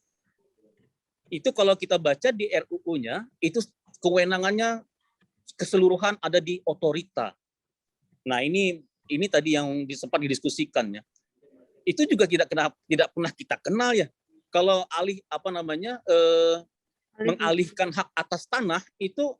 Itu kalau kita baca di RUU-nya, itu kewenangannya keseluruhan ada di otorita. Nah, ini tadi yang sempat didiskusikan ya. Itu juga tidak pernah kita kenal ya. Kalau mengalihkan hak atas tanah itu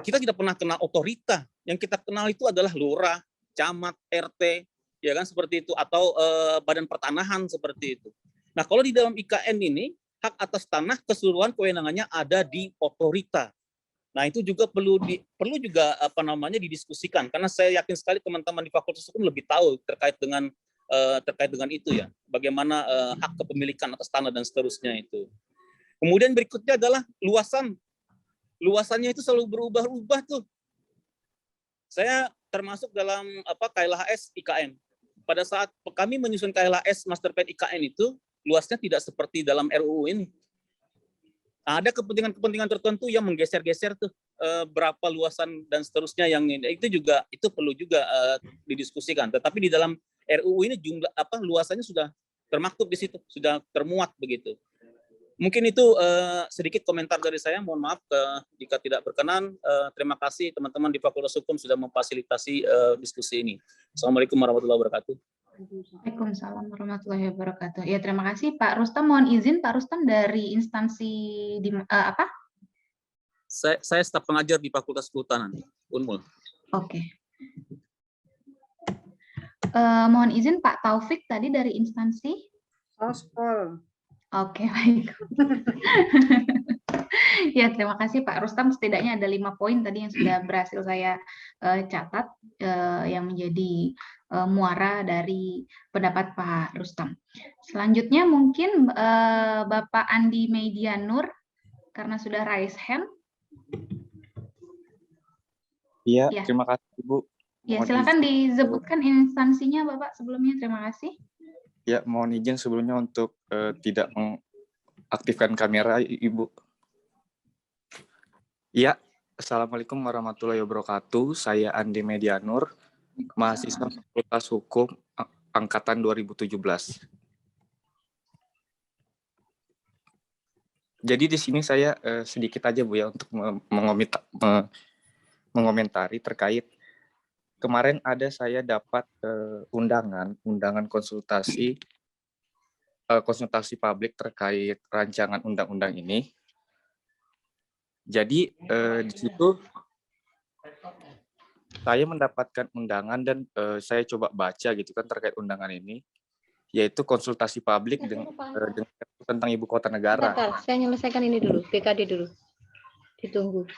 kita tidak pernah kenal otorita. Yang kita kenal itu adalah lurah, camat, RT, ya kan seperti itu, atau badan pertanahan seperti itu. Nah, kalau di dalam IKN ini hak atas tanah keseluruhan kewenangannya ada di otorita. Nah, itu juga perlu juga didiskusikan, karena saya yakin sekali teman-teman di Fakultas Hukum lebih tahu terkait dengan terkait dengan itu ya, bagaimana hak kepemilikan atas tanah dan seterusnya itu. Kemudian berikutnya adalah luasannya itu selalu berubah-ubah tuh. Saya termasuk dalam KLHS IKN. Pada saat kami menyusun KLHS Master Plan IKN itu, luasnya tidak seperti dalam RUU ini. Ada kepentingan-kepentingan tertentu yang menggeser-geser tuh berapa luasan dan seterusnya, yang itu perlu juga didiskusikan. Tetapi di dalam RUU ini jumlah luasannya sudah termaktub di situ, sudah termuat begitu. Mungkin itu sedikit komentar dari saya. Mohon maaf jika tidak berkenan. Terima kasih teman-teman di Fakultas Hukum sudah memfasilitasi diskusi ini. Assalamualaikum warahmatullahi wabarakatuh. Waalaikumsalam warahmatullahi wabarakatuh. Ya, terima kasih Pak Rustam. Mohon izin Pak Rustam dari instansi di apa? Saya staf pengajar di Fakultas Kehutanan, Unmul. Oke. Mohon izin Pak Taufik tadi dari instansi. Sospol. Oke, baik. Ya, terima kasih Pak Rustam. Setidaknya ada 5 poin tadi yang sudah berhasil saya catat yang menjadi muara dari pendapat Pak Rustam. Selanjutnya mungkin Bapak Andi Medianur, karena sudah raise hand. Iya, Ya. terima kasih Ibu. Ya, Mohon silakan izin- disebutkan instansinya Bapak sebelumnya. Terima kasih. Ya, mohon izin sebelumnya untuk tidak mengaktifkan kamera, Ibu. Ya, Assalamualaikum warahmatullahi wabarakatuh. Saya Andi Medianur, mahasiswa Fakultas Hukum angkatan 2017. Jadi di sini saya sedikit aja Bu ya untuk mengomentari terkait kemarin ada saya dapat undangan konsultasi publik terkait rancangan undang-undang ini. Jadi di situ saya mendapatkan undangan dan saya coba baca gitu kan terkait undangan ini, yaitu konsultasi publik tentang ibu kota negara. Bentar, saya menyelesaikan ini dulu, BKD dulu. Ditunggu.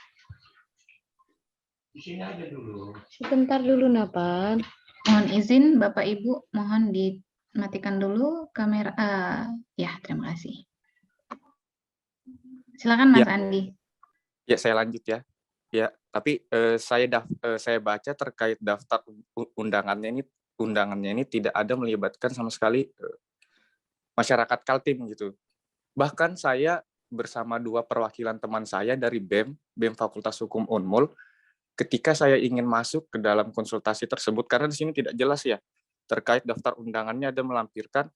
Sebentar dulu, Napan. Mohon izin Bapak Ibu, mohon dimatikan dulu kamera. Ya, terima kasih. Silakan Mas Ya. Andi. Ya, saya lanjut ya. Ya, tapi saya baca terkait daftar undangannya ini tidak ada melibatkan sama sekali masyarakat Kaltim gitu. Bahkan saya bersama 2 perwakilan teman saya dari BEM Fakultas Hukum Unmul, ketika saya ingin masuk ke dalam konsultasi tersebut, karena di sini tidak jelas ya, terkait daftar undangannya ada melampirkan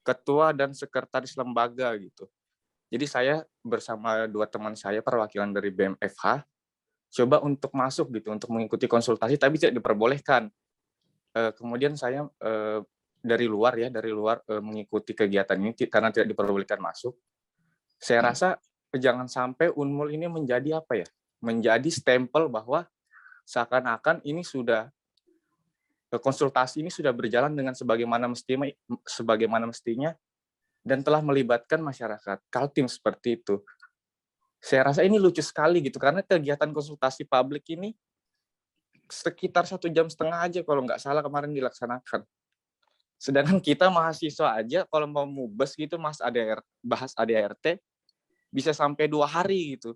ketua dan sekretaris lembaga gitu. Jadi saya bersama 2 teman saya perwakilan dari BEM FH, coba untuk masuk gitu, untuk mengikuti konsultasi, tapi tidak diperbolehkan. Kemudian saya dari luar mengikuti kegiatan ini karena tidak diperbolehkan masuk. Saya rasa jangan sampai Unmul ini menjadi apa ya? Menjadi stempel bahwa seakan-akan ini sudah konsultasi ini sudah berjalan dengan sebagaimana mestinya dan telah melibatkan masyarakat Kaltim seperti itu. Saya rasa ini lucu sekali gitu karena kegiatan konsultasi publik ini sekitar 1,5 jam aja kalau nggak salah kemarin dilaksanakan. Sedangkan kita mahasiswa aja kalau mau mubes gitu bahas ADART bisa sampai 2 hari gitu.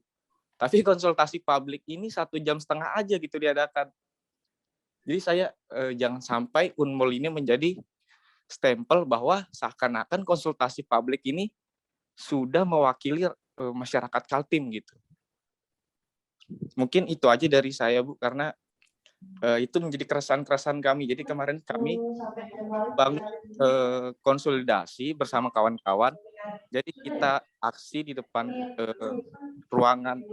Tapi konsultasi publik ini 1,5 jam aja gitu diadakan. Jadi saya jangan sampai Unmul ini menjadi stempel bahwa seakan-akan konsultasi publik ini sudah mewakili masyarakat Kaltim gitu. Mungkin itu aja dari saya Bu, karena itu menjadi keresahan kami. Jadi kemarin kami bangun konsolidasi bersama kawan-kawan. Jadi kita aksi di depan ruangan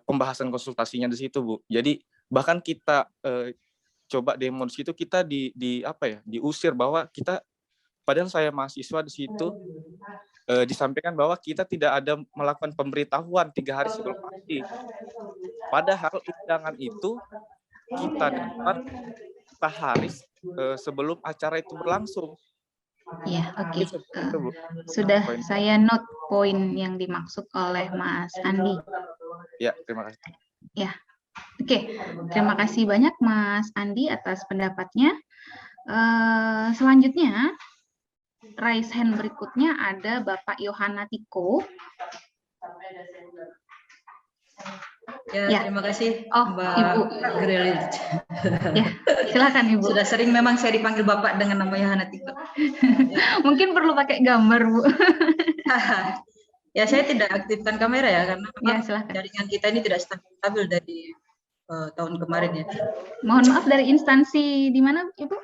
pembahasan konsultasinya di situ Bu. Jadi bahkan kita coba demo di situ, kita diusir bahwa kita, padahal saya mahasiswa di situ, disampaikan bahwa kita tidak ada melakukan pemberitahuan 3 hari sebelum aksi. Padahal undangan itu kita dapat sehari sebelum acara itu berlangsung. Ya, oke. Sudah saya note poin yang dimaksud oleh Mas Andi. Ya, terima kasih. Ya, Oke, terima kasih banyak Mas Andi atas pendapatnya. Selanjutnya, raise hand berikutnya ada Bapak Yohana Tiko. Ya, terima kasih Mbak Ibu Grelit. Ya, silakan Ibu. Sudah sering memang saya dipanggil Bapak dengan nama Yohana Tiko. Mungkin perlu pakai gambar, Bu. Ya, saya tidak aktifkan kamera ya, karena memang silakan. jaringan kita ini tidak stabil dari tahun kemarin ya. Mohon maaf, dari instansi di mana, Ibu?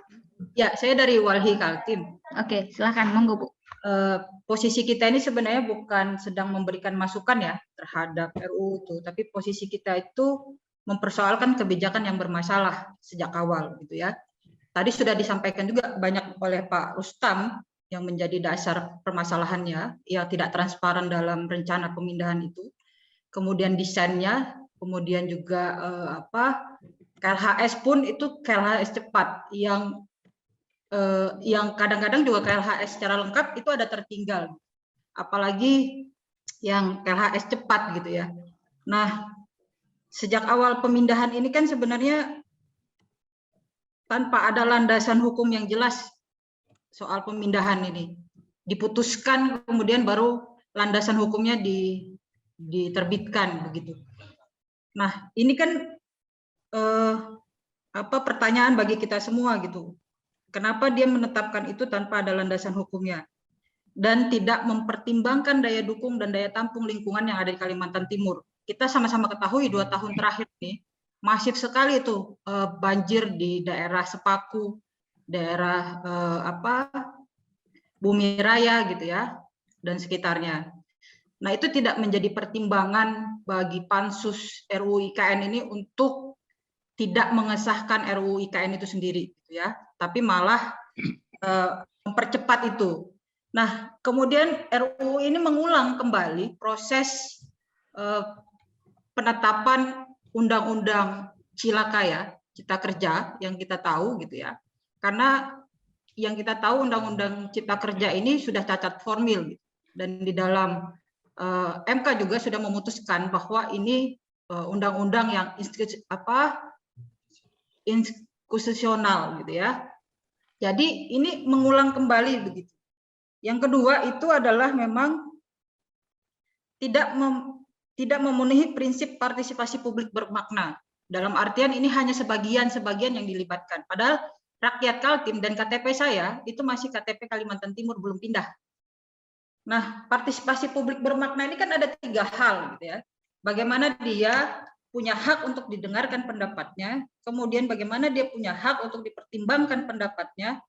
Ya, saya dari Walhi Kaltim. Oke, silakan, monggo Bu. Posisi kita ini sebenarnya bukan sedang memberikan masukan ya terhadap RUU itu, tapi posisi kita itu mempersoalkan kebijakan yang bermasalah sejak awal gitu ya. Tadi sudah disampaikan juga banyak oleh Pak Rustam yang menjadi dasar permasalahannya yang tidak transparan dalam rencana pemindahan itu. Kemudian desainnya, kemudian juga KLHS pun itu KLHS cepat yang kadang-kadang juga KLHS secara lengkap itu ada tertinggal, apalagi yang KLHS cepat gitu ya. Nah, sejak awal pemindahan ini kan sebenarnya tanpa ada landasan hukum yang jelas soal pemindahan ini, diputuskan kemudian baru landasan hukumnya diterbitkan begitu. Nah, ini kan pertanyaan bagi kita semua gitu. Kenapa dia menetapkan itu tanpa ada landasan hukumnya dan tidak mempertimbangkan daya dukung dan daya tampung lingkungan yang ada di Kalimantan Timur? Kita sama-sama ketahui 2 tahun terakhir nih masif sekali itu banjir di daerah Sepaku, daerah Bumi Raya gitu ya dan sekitarnya. Nah, itu tidak menjadi pertimbangan bagi Pansus RUU IKN ini untuk tidak mengesahkan RUU IKN itu sendiri gitu ya, tapi malah mempercepat itu. Nah, kemudian RUU ini mengulang kembali proses penetapan undang-undang Cilaka ya, Cipta Kerja yang kita tahu gitu ya. Karena yang kita tahu undang-undang Cipta Kerja ini sudah cacat formil gitu. Dan di dalam MK juga sudah memutuskan bahwa ini undang-undang yang institusional gitu ya. Jadi ini mengulang kembali begitu. Yang kedua itu adalah memang tidak memenuhi prinsip partisipasi publik bermakna. Dalam artian ini hanya sebagian yang dilibatkan. Padahal rakyat Kaltim dan KTP saya itu masih KTP Kalimantan Timur belum pindah. Nah, partisipasi publik bermakna ini kan ada 3 hal gitu ya. Bagaimana dia punya hak untuk didengarkan pendapatnya, kemudian bagaimana dia punya hak untuk dipertimbangkan pendapatnya,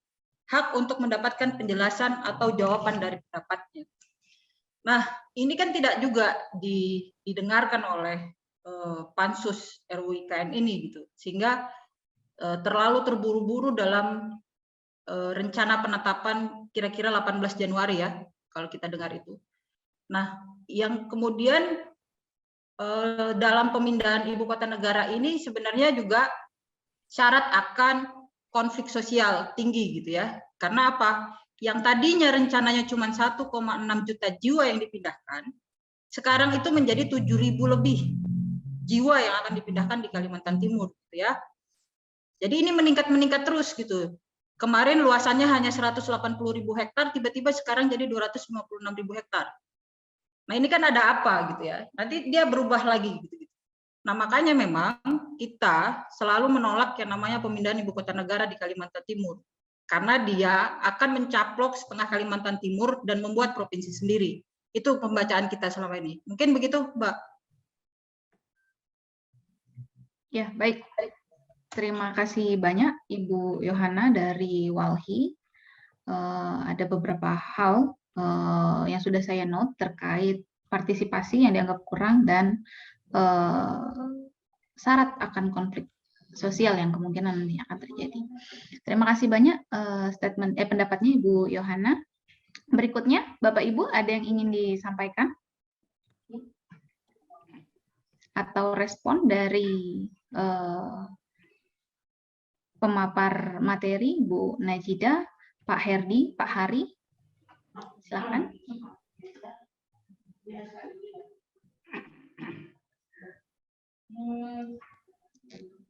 hak untuk mendapatkan penjelasan atau jawaban dari pendapatnya. Nah, ini kan tidak juga didengarkan oleh Pansus RUU IKN ini gitu, sehingga terlalu terburu-buru dalam rencana penetapan kira-kira 18 Januari ya, kalau kita dengar itu. Nah, yang kemudian dalam pemindahan ibu kota negara ini sebenarnya juga syarat akan konflik sosial tinggi gitu ya. Karena apa? Yang tadinya rencananya cuma 1,6 juta jiwa yang dipindahkan, sekarang itu menjadi 7.000 lebih jiwa yang akan dipindahkan di Kalimantan Timur gitu ya. Jadi ini meningkat terus gitu. Kemarin luasannya hanya 180.000 hektar, tiba-tiba sekarang jadi 256.000 hektar. Nah, ini kan ada apa gitu ya. Nanti dia berubah lagi gitu. Nah, makanya memang kita selalu menolak yang namanya pemindahan ibu kota negara di Kalimantan Timur. Karena dia akan mencaplok setengah Kalimantan Timur dan membuat provinsi sendiri. Itu pembacaan kita selama ini. Mungkin begitu, Mbak. Ya, baik. Terima kasih banyak Ibu Yohana dari Walhi. Ada beberapa hal yang sudah saya note terkait partisipasi yang dianggap kurang dan syarat akan konflik sosial yang kemungkinan nanti akan terjadi. Terima kasih banyak pendapatnya Ibu Yohana. Berikutnya, Bapak Ibu ada yang ingin disampaikan atau respon dari pemapar materi Bu Najida, Pak Herdi, Pak Hari? Silakan.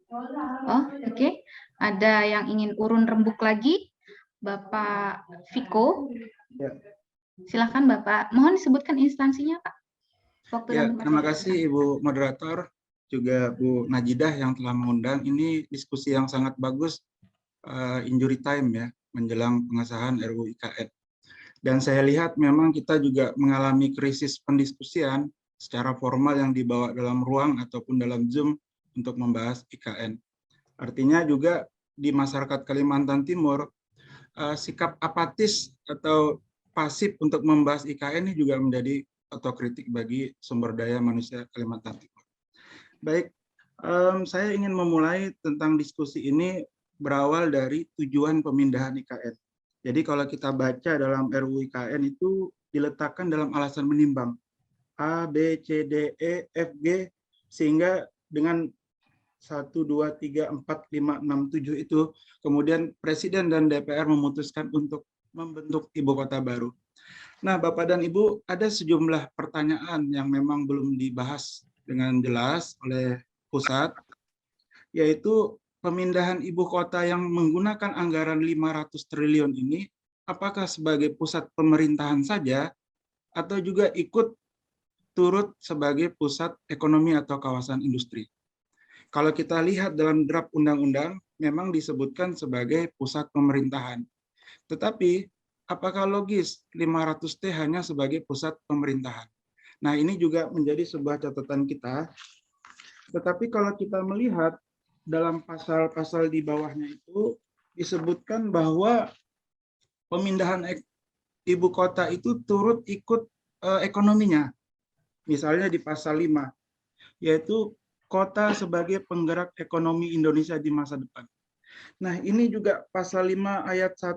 Oh, oke. Ada yang ingin urun rembuk lagi? Bapak Viko. Ya. Silakan Bapak. Mohon disebutkan instansinya, Pak. Waktu Ya, dan tempat terima yang kasih Ibu Moderator, juga Bu Najidah yang telah mengundang. Ini diskusi yang sangat bagus, injury time ya, menjelang pengesahan RUU IKN. Dan saya lihat memang kita juga mengalami krisis pendiskusian secara formal yang dibawa dalam ruang ataupun dalam Zoom untuk membahas IKN. Artinya juga di masyarakat Kalimantan Timur, sikap apatis atau pasif untuk membahas IKN ini juga menjadi otokritik bagi sumber daya manusia Kalimantan Timur. Baik, saya ingin memulai tentang diskusi ini berawal dari tujuan pemindahan IKN. Jadi kalau kita baca dalam RUU IKN itu diletakkan dalam alasan menimbang A, B, C, D, E, F, G, sehingga dengan 1, 2, 3, 4, 5, 6, 7 itu kemudian Presiden dan DPR memutuskan untuk membentuk ibu kota baru. Nah, Bapak dan Ibu, ada sejumlah pertanyaan yang memang belum dibahas dengan jelas oleh pusat, yaitu pemindahan ibu kota yang menggunakan anggaran 500 triliun ini, apakah sebagai pusat pemerintahan saja, atau juga ikut turut sebagai pusat ekonomi atau kawasan industri. Kalau kita lihat dalam draft undang-undang, memang disebutkan sebagai pusat pemerintahan. Tetapi, apakah logis 500T hanya sebagai pusat pemerintahan? Nah, ini juga menjadi sebuah catatan kita. Tetapi kalau kita melihat dalam pasal-pasal di bawahnya itu disebutkan bahwa pemindahan ibu kota itu turut ikut ekonominya. Misalnya di pasal 5, yaitu kota sebagai penggerak ekonomi Indonesia di masa depan. Nah, ini juga pasal 5 ayat 1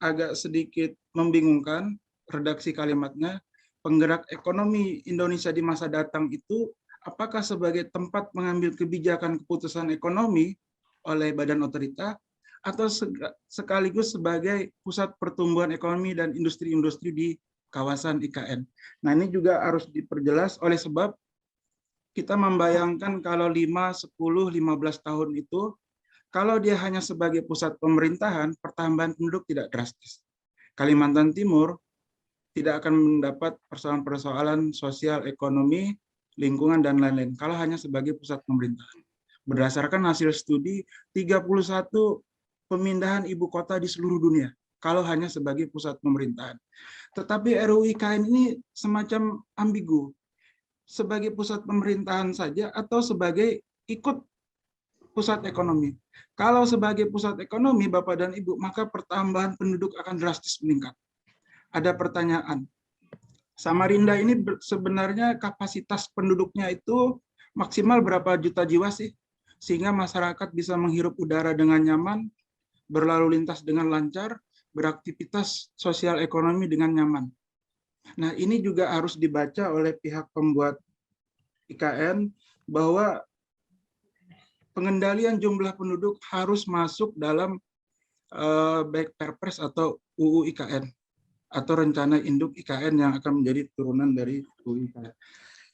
agak sedikit membingungkan redaksi kalimatnya. Penggerak ekonomi Indonesia di masa datang itu apakah sebagai tempat mengambil kebijakan keputusan ekonomi oleh badan otorita atau sekaligus sebagai pusat pertumbuhan ekonomi dan industri-industri di kawasan IKN. Nah, ini juga harus diperjelas oleh sebab kita membayangkan kalau 5, 10, 15 tahun itu, kalau dia hanya sebagai pusat pemerintahan, pertambahan penduduk tidak drastis. Kalimantan Timur tidak akan mendapat persoalan-persoalan sosial, ekonomi, lingkungan, dan lain-lain, kalau hanya sebagai pusat pemerintahan. Berdasarkan hasil studi, 31 pemindahan ibu kota di seluruh dunia, kalau hanya sebagai pusat pemerintahan. Tetapi RUU IKN ini semacam ambigu, sebagai pusat pemerintahan saja atau sebagai ikut pusat ekonomi. Kalau sebagai pusat ekonomi, Bapak dan Ibu, maka pertambahan penduduk akan drastis meningkat. Ada pertanyaan, Samarinda ini sebenarnya kapasitas penduduknya itu maksimal berapa juta jiwa sih? Sehingga masyarakat bisa menghirup udara dengan nyaman, berlalu lintas dengan lancar, beraktivitas sosial ekonomi dengan nyaman. Nah, ini juga harus dibaca oleh pihak pembuat IKN bahwa pengendalian jumlah penduduk harus masuk dalam baik Perpres atau UU IKN atau rencana induk IKN yang akan menjadi turunan dari UU IKN.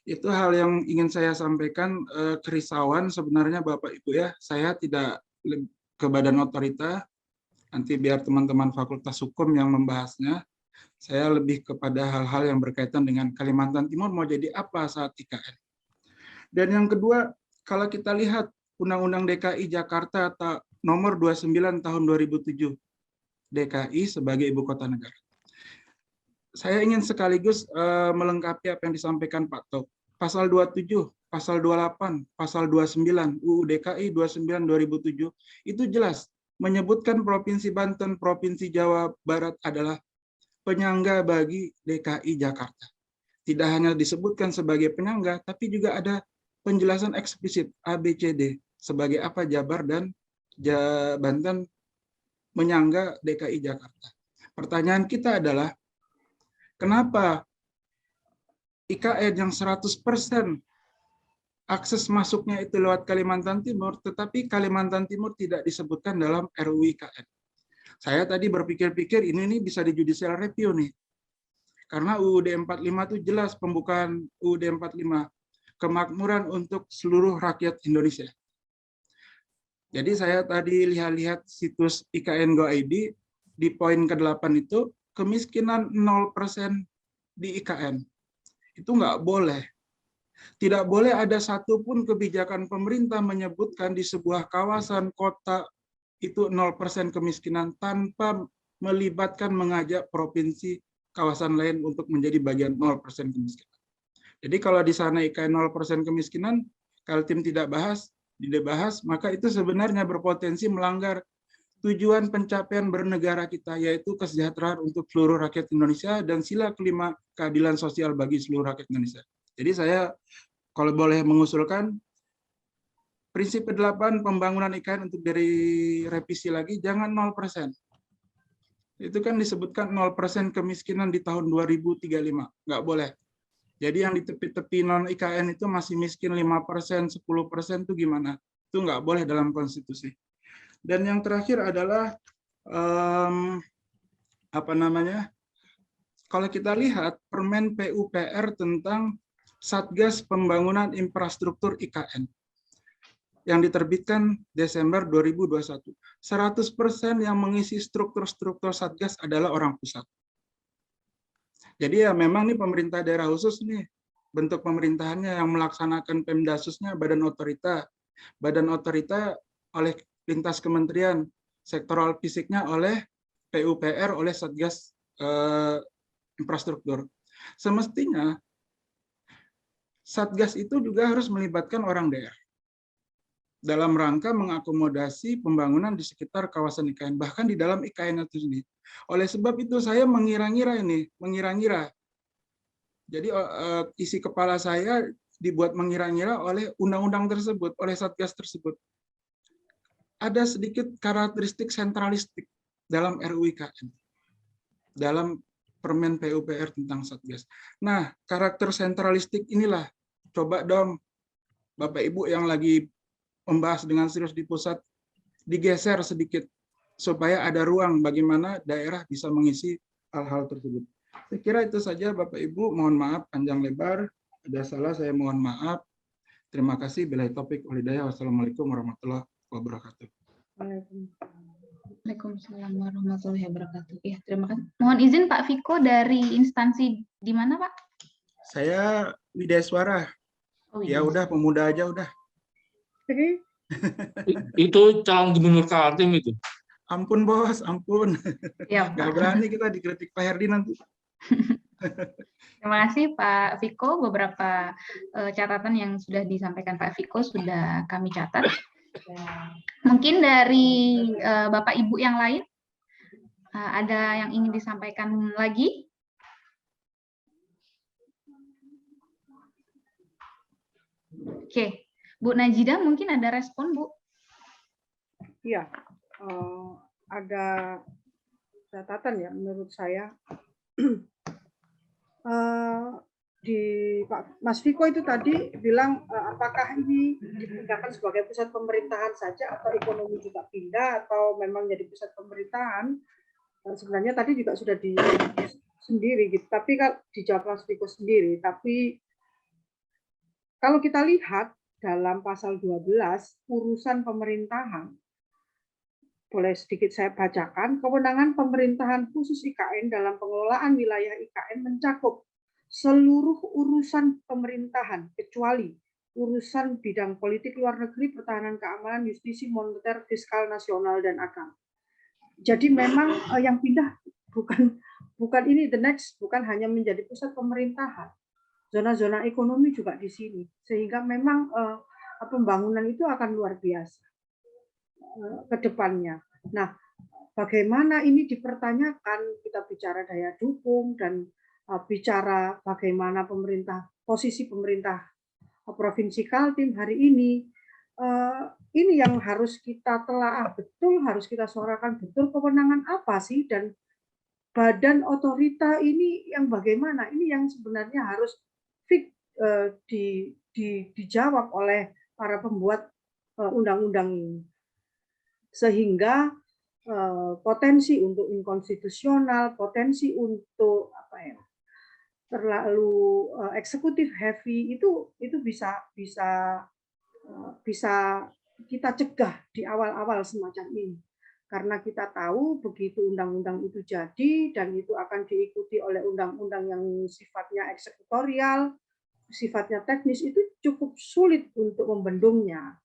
Itu hal yang ingin saya sampaikan, kerisauan sebenarnya Bapak Ibu ya. Saya tidak ke badan otorita, nanti biar teman-teman Fakultas Hukum yang membahasnya. Saya lebih kepada hal-hal yang berkaitan dengan Kalimantan Timur mau jadi apa saat IKN. Dan yang kedua, kalau kita lihat Undang-Undang DKI Jakarta atau nomor 29 tahun 2007, DKI sebagai ibu kota negara. Saya ingin sekaligus melengkapi apa yang disampaikan Pak Tok. Pasal 27, pasal 28, pasal 29, UU DKI 29 2007 itu jelas menyebutkan Provinsi Banten, Provinsi Jawa Barat adalah penyangga bagi DKI Jakarta. Tidak hanya disebutkan sebagai penyangga, tapi juga ada penjelasan eksplisit ABCD sebagai apa Jabar dan Banten menyangga DKI Jakarta. Pertanyaan kita adalah, kenapa IKN yang 100% akses masuknya itu lewat Kalimantan Timur, tetapi Kalimantan Timur tidak disebutkan dalam RUU IKN? Saya tadi berpikir-pikir ini bisa di judicial review nih. Karena UUD 45 itu jelas pembukaan UUD 45. kemakmuran untuk seluruh rakyat Indonesia. Jadi saya tadi lihat situs IKN Go ID di poin ke-8 itu kemiskinan 0% di IKN. Itu nggak boleh. Tidak boleh ada satupun kebijakan pemerintah menyebutkan di sebuah kawasan kota itu 0% kemiskinan tanpa melibatkan mengajak provinsi kawasan lain untuk menjadi bagian 0% kemiskinan. Jadi kalau di sana IKN 0% kemiskinan, Kaltim tidak dibahas, maka itu sebenarnya berpotensi melanggar tujuan pencapaian bernegara kita, yaitu kesejahteraan untuk seluruh rakyat Indonesia dan sila kelima keadilan sosial bagi seluruh rakyat Indonesia. Jadi saya kalau boleh mengusulkan prinsip ke-8 pembangunan IKN untuk direvisi lagi, jangan 0%. Itu kan disebutkan 0% kemiskinan di tahun 2035, nggak boleh. Jadi yang di tepi-tepi non-IKN itu masih miskin 5%, 10% itu gimana? Itu nggak boleh dalam konstitusi. Dan yang terakhir adalah kalau kita lihat Permen PUPR tentang Satgas Pembangunan Infrastruktur IKN yang diterbitkan Desember 2021. 100% yang mengisi struktur-struktur Satgas adalah orang pusat. Jadi ya memang nih pemerintah daerah khusus nih, bentuk pemerintahannya yang melaksanakan Pemdasusnya Badan Otorita. Badan Otorita oleh lintas kementerian, sektoral fisiknya oleh PUPR, oleh Satgas Infrastruktur. Semestinya Satgas itu juga harus melibatkan orang daerah dalam rangka mengakomodasi pembangunan di sekitar kawasan IKN, bahkan di dalam IKN itu sendiri. Oleh sebab itu saya mengira-ngira. Jadi isi kepala saya dibuat mengira-ngira oleh undang-undang tersebut, oleh Satgas tersebut. Ada sedikit karakteristik sentralistik dalam RUU IKN, dalam Permen PUPR tentang Satgas. Nah, karakter sentralistik inilah, coba dong Bapak Ibu yang lagi membahas dengan serius di pusat, digeser sedikit supaya ada ruang bagaimana daerah bisa mengisi hal-hal tersebut. Saya kira itu saja Bapak Ibu, mohon maaf panjang lebar, ada salah saya mohon maaf. Terima kasih. Billahi taufik wal hidayah. Wassalamualaikum warahmatullahi wabarakatuh. Waalaikumsalam warahmatullahi wabarakatuh. Ya, terima kasih. Mohon izin Pak Viko dari instansi di mana Pak? Saya Widya Suara. Ya udah pemuda aja udah. Itu calon gubernur Kaltim itu. Ampun bos, ampun. Ya, Gak berani kita dikritik Pak Herdi nanti. Terima kasih Pak Viko. Beberapa catatan yang sudah disampaikan Pak Viko sudah kami catat. Mungkin dari Bapak Ibu yang lain ada yang ingin disampaikan lagi? Oke, Bu Najida mungkin ada respon Bu? Iya, ada catatan ya menurut saya. Pak Mas Viko itu tadi bilang apakah ini dipindahkan sebagai pusat pemerintahan saja atau ekonomi juga pindah atau memang jadi pusat pemerintahan. Sebenarnya tadi juga sudah di sendiri gitu, tapi kan dijawab Mas Viko sendiri. Tapi kalau kita lihat dalam pasal 12 urusan pemerintahan, boleh sedikit saya bacakan, kewenangan pemerintahan khusus IKN dalam pengelolaan wilayah IKN mencakup seluruh urusan pemerintahan kecuali urusan bidang politik luar negeri, pertahanan, keamanan, justisi, moneter, fiskal, nasional, dan agama. Jadi memang yang pindah bukan ini the next, bukan hanya menjadi pusat pemerintahan. Zona-zona ekonomi juga di sini, sehingga memang pembangunan itu akan luar biasa ke depannya. Nah, bagaimana ini dipertanyakan, kita bicara daya dukung dan bicara bagaimana posisi pemerintah Provinsi Kaltim hari ini yang harus kita telaah betul, harus kita suarakan betul kewenangan apa sih, dan badan otorita ini yang bagaimana, ini yang sebenarnya harus dijawab oleh para pembuat undang-undang ini, sehingga potensi untuk inkonstitusional, potensi untuk terlalu eksekutif heavy itu bisa kita cegah di awal-awal semacam ini. Karena kita tahu begitu undang-undang itu jadi dan itu akan diikuti oleh undang-undang yang sifatnya eksekutorial, sifatnya teknis, itu cukup sulit untuk membendungnya.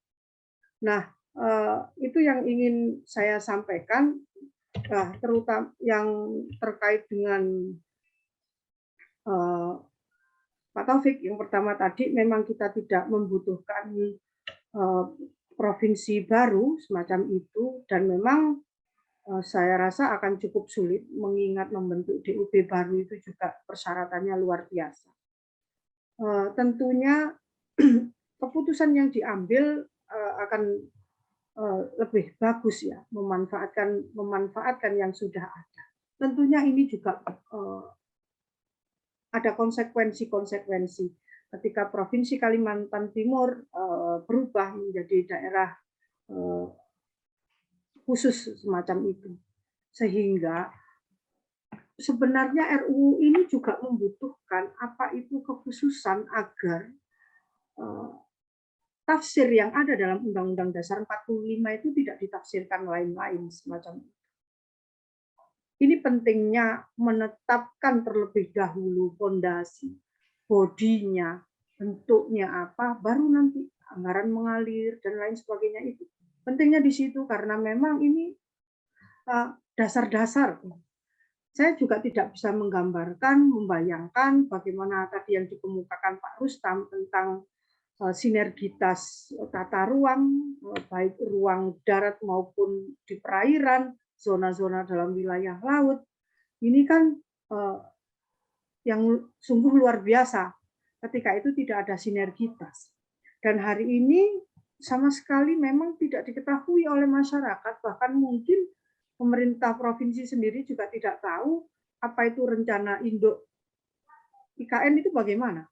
Nah, itu yang ingin saya sampaikan, terutama yang terkait dengan Pak Taufik. Yang pertama tadi, memang kita tidak membutuhkan provinsi baru semacam itu, dan memang saya rasa akan cukup sulit mengingat membentuk DUP baru itu juga persyaratannya luar biasa. Tentunya keputusan yang diambil akan lebih bagus ya, memanfaatkan yang sudah ada. Tentunya ini juga ada konsekuensi-konsekuensi ketika Provinsi Kalimantan Timur berubah menjadi daerah khusus semacam itu. Sehingga sebenarnya RUU ini juga membutuhkan apa itu kekhususan agar tafsir yang ada dalam Undang-Undang Dasar 45 itu tidak ditafsirkan lain-lain semacam itu. Ini pentingnya menetapkan terlebih dahulu fondasi, bodinya, bentuknya apa, baru nanti anggaran mengalir dan lain sebagainya itu. Pentingnya di situ karena memang ini dasar-dasar. Saya juga tidak bisa menggambarkan, membayangkan bagaimana tadi yang dikemukakan Pak Rustam tentang sinergitas tata ruang, baik ruang darat maupun di perairan, zona-zona dalam wilayah laut. Ini kan yang sungguh luar biasa. Ketika itu tidak ada sinergitas. Dan hari ini sama sekali memang tidak diketahui oleh masyarakat, bahkan mungkin pemerintah provinsi sendiri juga tidak tahu apa itu rencana induk IKN itu bagaimana.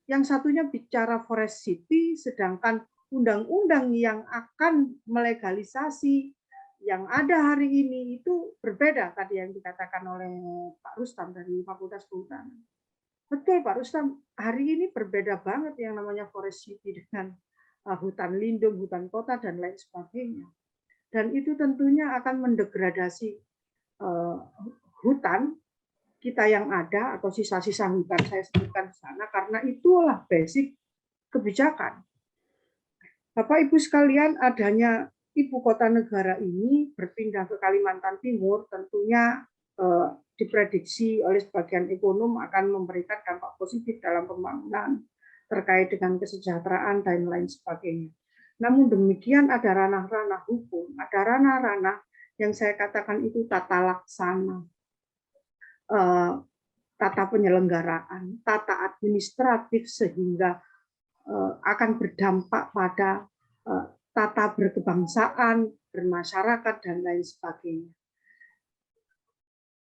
Yang satunya bicara forest city, sedangkan undang-undang yang akan melegalisasi yang ada hari ini itu berbeda tadi yang dikatakan oleh Pak Rustam dari Fakultas Kehutanan. Betul Pak Rustam, hari ini berbeda banget yang namanya forest city dengan hutan lindung, hutan kota, dan lain sebagainya. Dan itu tentunya akan mendegradasi hutan kita yang ada, atau sisa-sisa hutan saya sebutkan di sana, karena itulah basic kebijakan. Bapak Ibu sekalian, adanya ibu kota negara ini berpindah ke Kalimantan Timur tentunya diprediksi oleh sebagian ekonom akan memberikan dampak positif dalam pembangunan terkait dengan kesejahteraan dan lain sebagainya. Namun demikian ada ranah-ranah hukum, ada ranah-ranah yang saya katakan itu tata laksana, tata penyelenggaraan, tata administratif, sehingga akan berdampak pada tata berkebangsaan, bermasyarakat, dan lain sebagainya.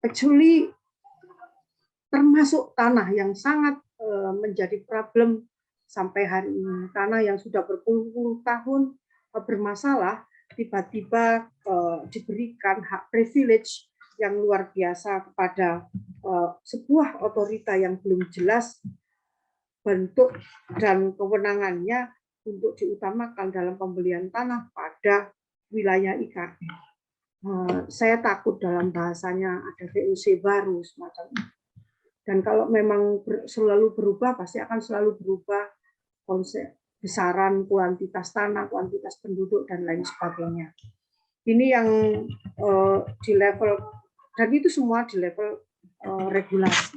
Actually, termasuk tanah yang sangat menjadi problem sampai hari ini. Tanah yang sudah berpuluh-puluh tahun bermasalah, tiba-tiba diberikan hak privilege yang luar biasa kepada sebuah otorita yang belum jelas bentuk dan kewenangannya untuk diutamakan dalam pembelian tanah pada wilayah IKN. Saya takut dalam bahasanya ada VOC baru semacam itu. Dan kalau memang selalu berubah, pasti akan selalu berubah konsep besaran, kuantitas tanah, kuantitas penduduk, dan lain sebagainya. Ini yang di level, dan itu semua di level regulasi.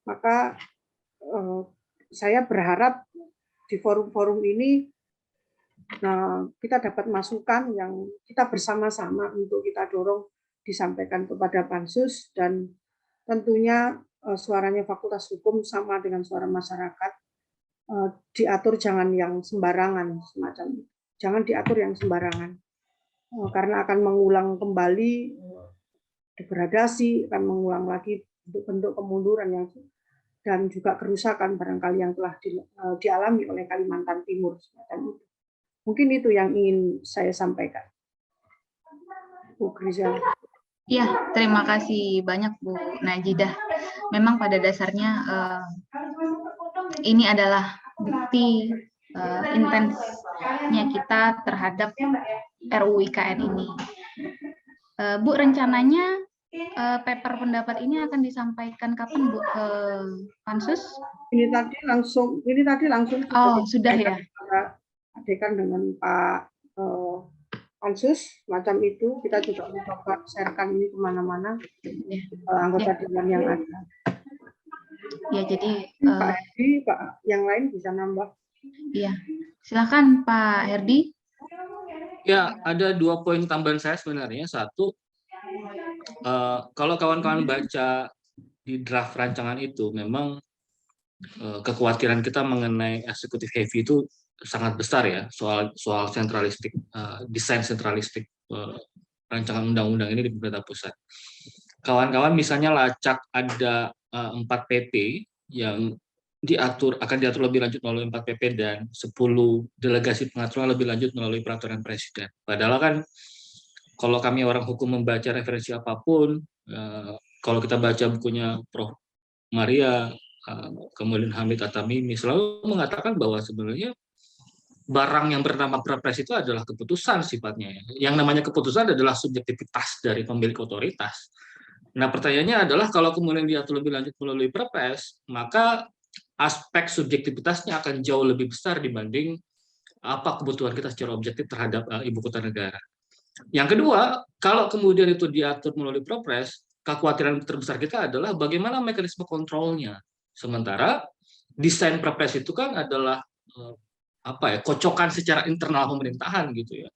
Maka saya berharap di forum-forum ini kita dapat masukan yang kita bersama-sama untuk kita dorong disampaikan kepada Pansus, dan tentunya suaranya Fakultas Hukum sama dengan suara masyarakat diatur jangan yang sembarangan semacam itu. Jangan diatur yang sembarangan karena akan mengulang kembali degradasi, akan mengulang lagi bentuk kemunduran yang dan juga kerusakan barangkali yang telah dialami oleh Kalimantan Timur semacam itu. Mungkin itu yang ingin saya sampaikan. Bu Grizal. Iya, terima kasih banyak Bu Najidah. Memang pada dasarnya ini adalah bukti intensnya kita terhadap RUU IKN ini. Bu, rencananya paper pendapat ini akan disampaikan kapan Bu ke Pansus? Ini tadi langsung Oh, sudah ya. Dekan dengan Pak Pansus macam itu, kita juga mencoba sharekan ini kemana-mana anggota dewan yang ada. Ya, jadi Pak Herdi, Pak yang lain bisa nambah. Iya, silakan Pak Herdi. Ya, ada 2 poin tambahan saya sebenarnya. Satu, kalau kawan-kawan baca di draft rancangan itu, memang kekhawatiran kita mengenai eksekutif heavy itu sangat besar ya, soal sentralistik, desain sentralistik rancangan undang-undang ini di pemerintah pusat. Kawan-kawan misalnya lacak ada 4 PP yang akan diatur lebih lanjut melalui 4 PP dan 10 delegasi pengaturan lebih lanjut melalui peraturan presiden. Padahal kan kalau kami orang hukum membaca referensi apapun, kalau kita baca bukunya Prof. Maria, kemudian Hamid Atamimi selalu mengatakan bahwa sebenarnya barang yang bernama Perpres itu adalah keputusan sifatnya. Yang namanya keputusan adalah subjektivitas dari pemilik otoritas. Nah, pertanyaannya adalah kalau kemudian diatur lebih lanjut melalui Perpres, maka aspek subjektivitasnya akan jauh lebih besar dibanding apa kebutuhan kita secara objektif terhadap ibu kota negara. Yang kedua, kalau kemudian itu diatur melalui Perpres, kekhawatiran terbesar kita adalah bagaimana mekanisme kontrolnya. Sementara desain Perpres itu kan adalah kocokan secara internal pemerintahan gitu ya.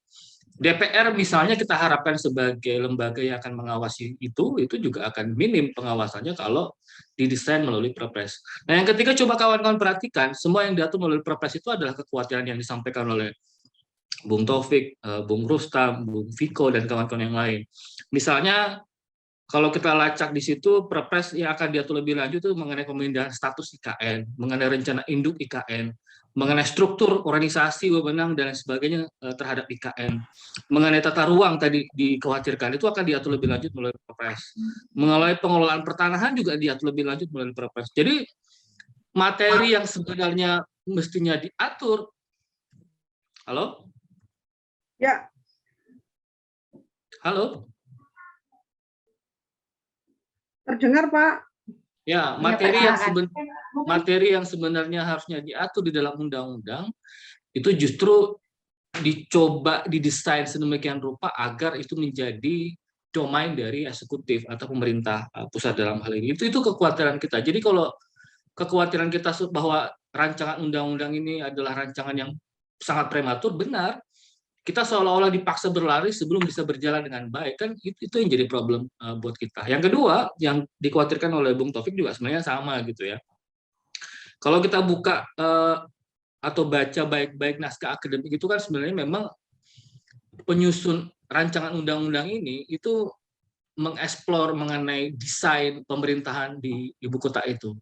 DPR misalnya kita harapkan sebagai lembaga yang akan mengawasi itu juga akan minim pengawasannya kalau didesain melalui Perpres. Nah, yang ketiga, coba kawan-kawan perhatikan, semua yang diatur melalui Perpres itu adalah kekhawatiran yang disampaikan oleh Bung Taufik, Bung Rustam, Bung Viko, dan kawan-kawan yang lain. Misalnya, kalau kita lacak di situ, Perpres yang akan diatur lebih lanjut itu mengenai pemindahan status IKN, mengenai rencana induk IKN, mengenai struktur organisasi, wewenang, dan sebagainya terhadap IKN, mengenai tata ruang tadi dikhawatirkan itu akan diatur lebih lanjut melalui Perpres, mengenai pengelolaan pertanahan juga diatur lebih lanjut melalui Perpres. Jadi materi yang sebenarnya mestinya diatur, halo? Ya. Halo? Terdengar, Pak. Ya, materi yang sebenarnya harusnya diatur di dalam undang-undang itu justru dicoba didesain sedemikian rupa agar itu menjadi domain dari eksekutif atau pemerintah pusat dalam hal ini. Itu kekhawatiran kita. Jadi kalau kekhawatiran kita bahwa rancangan undang-undang ini adalah rancangan yang sangat prematur, benar. Kita seolah-olah dipaksa berlari sebelum bisa berjalan dengan baik, kan itu yang jadi problem buat kita. Yang kedua, yang dikhawatirkan oleh Bung Taufik juga sebenarnya sama gitu ya. Kalau kita buka atau baca baik-baik naskah akademik itu kan sebenarnya memang penyusun rancangan undang-undang ini itu mengeksplor mengenai desain pemerintahan di ibu kota itu.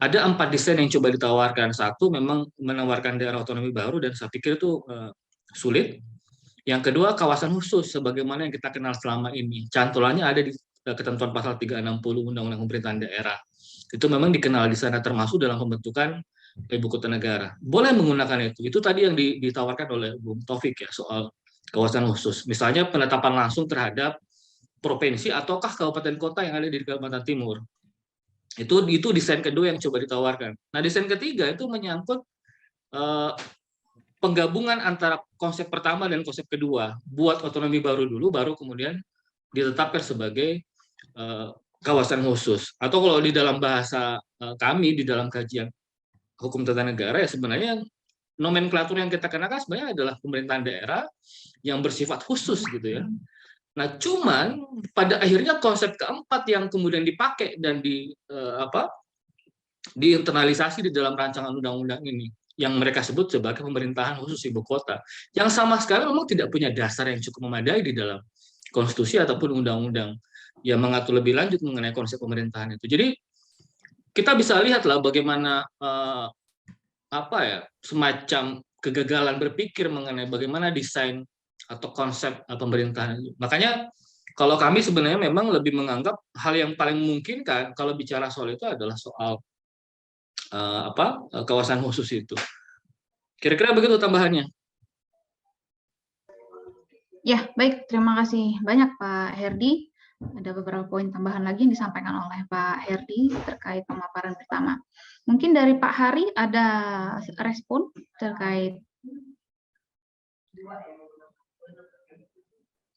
Ada 4 desain yang coba ditawarkan. Satu memang menawarkan daerah otonomi baru dan saya pikir itu sulit. Yang kedua, kawasan khusus sebagaimana yang kita kenal selama ini. Cantolannya ada di ketentuan pasal 360 Undang-Undang Pemerintahan Daerah. Itu memang dikenal di sana termasuk dalam pembentukan ibu kota negara. Boleh menggunakan itu. Itu tadi yang ditawarkan oleh Bung Taufik ya soal kawasan khusus. Misalnya penetapan langsung terhadap provinsi ataukah kabupaten kota yang ada di Kalimantan Timur. Itu desain kedua yang coba ditawarkan. Nah, desain ketiga itu menyangkut penggabungan antara konsep pertama dan konsep kedua, buat otonomi baru dulu, baru kemudian ditetapkan sebagai kawasan khusus. Atau kalau di dalam bahasa kami, di dalam kajian hukum tata negara, ya sebenarnya nomenklatur yang kita kenakan sebenarnya adalah pemerintahan daerah yang bersifat khusus gitu ya. Nah, cuman pada akhirnya konsep keempat yang kemudian dipakai dan diinternalisasi di dalam rancangan undang-undang ini, yang mereka sebut sebagai pemerintahan khusus ibu kota, yang sama sekali memang tidak punya dasar yang cukup memadai di dalam konstitusi ataupun undang-undang yang mengatur lebih lanjut mengenai konsep pemerintahan itu. Jadi kita bisa lihatlah bagaimana semacam kegagalan berpikir mengenai bagaimana desain atau konsep pemerintahan itu. Makanya Kalau kami sebenarnya memang lebih menganggap hal yang paling memungkinkan kalau bicara soal itu adalah soal kawasan khusus itu. Kira-kira begitu tambahannya. Ya, baik. Terima kasih banyak Pak Herdi. Ada beberapa poin tambahan lagi yang disampaikan oleh Pak Herdi terkait pemaparan pertama. Mungkin dari Pak Hari ada respon terkait.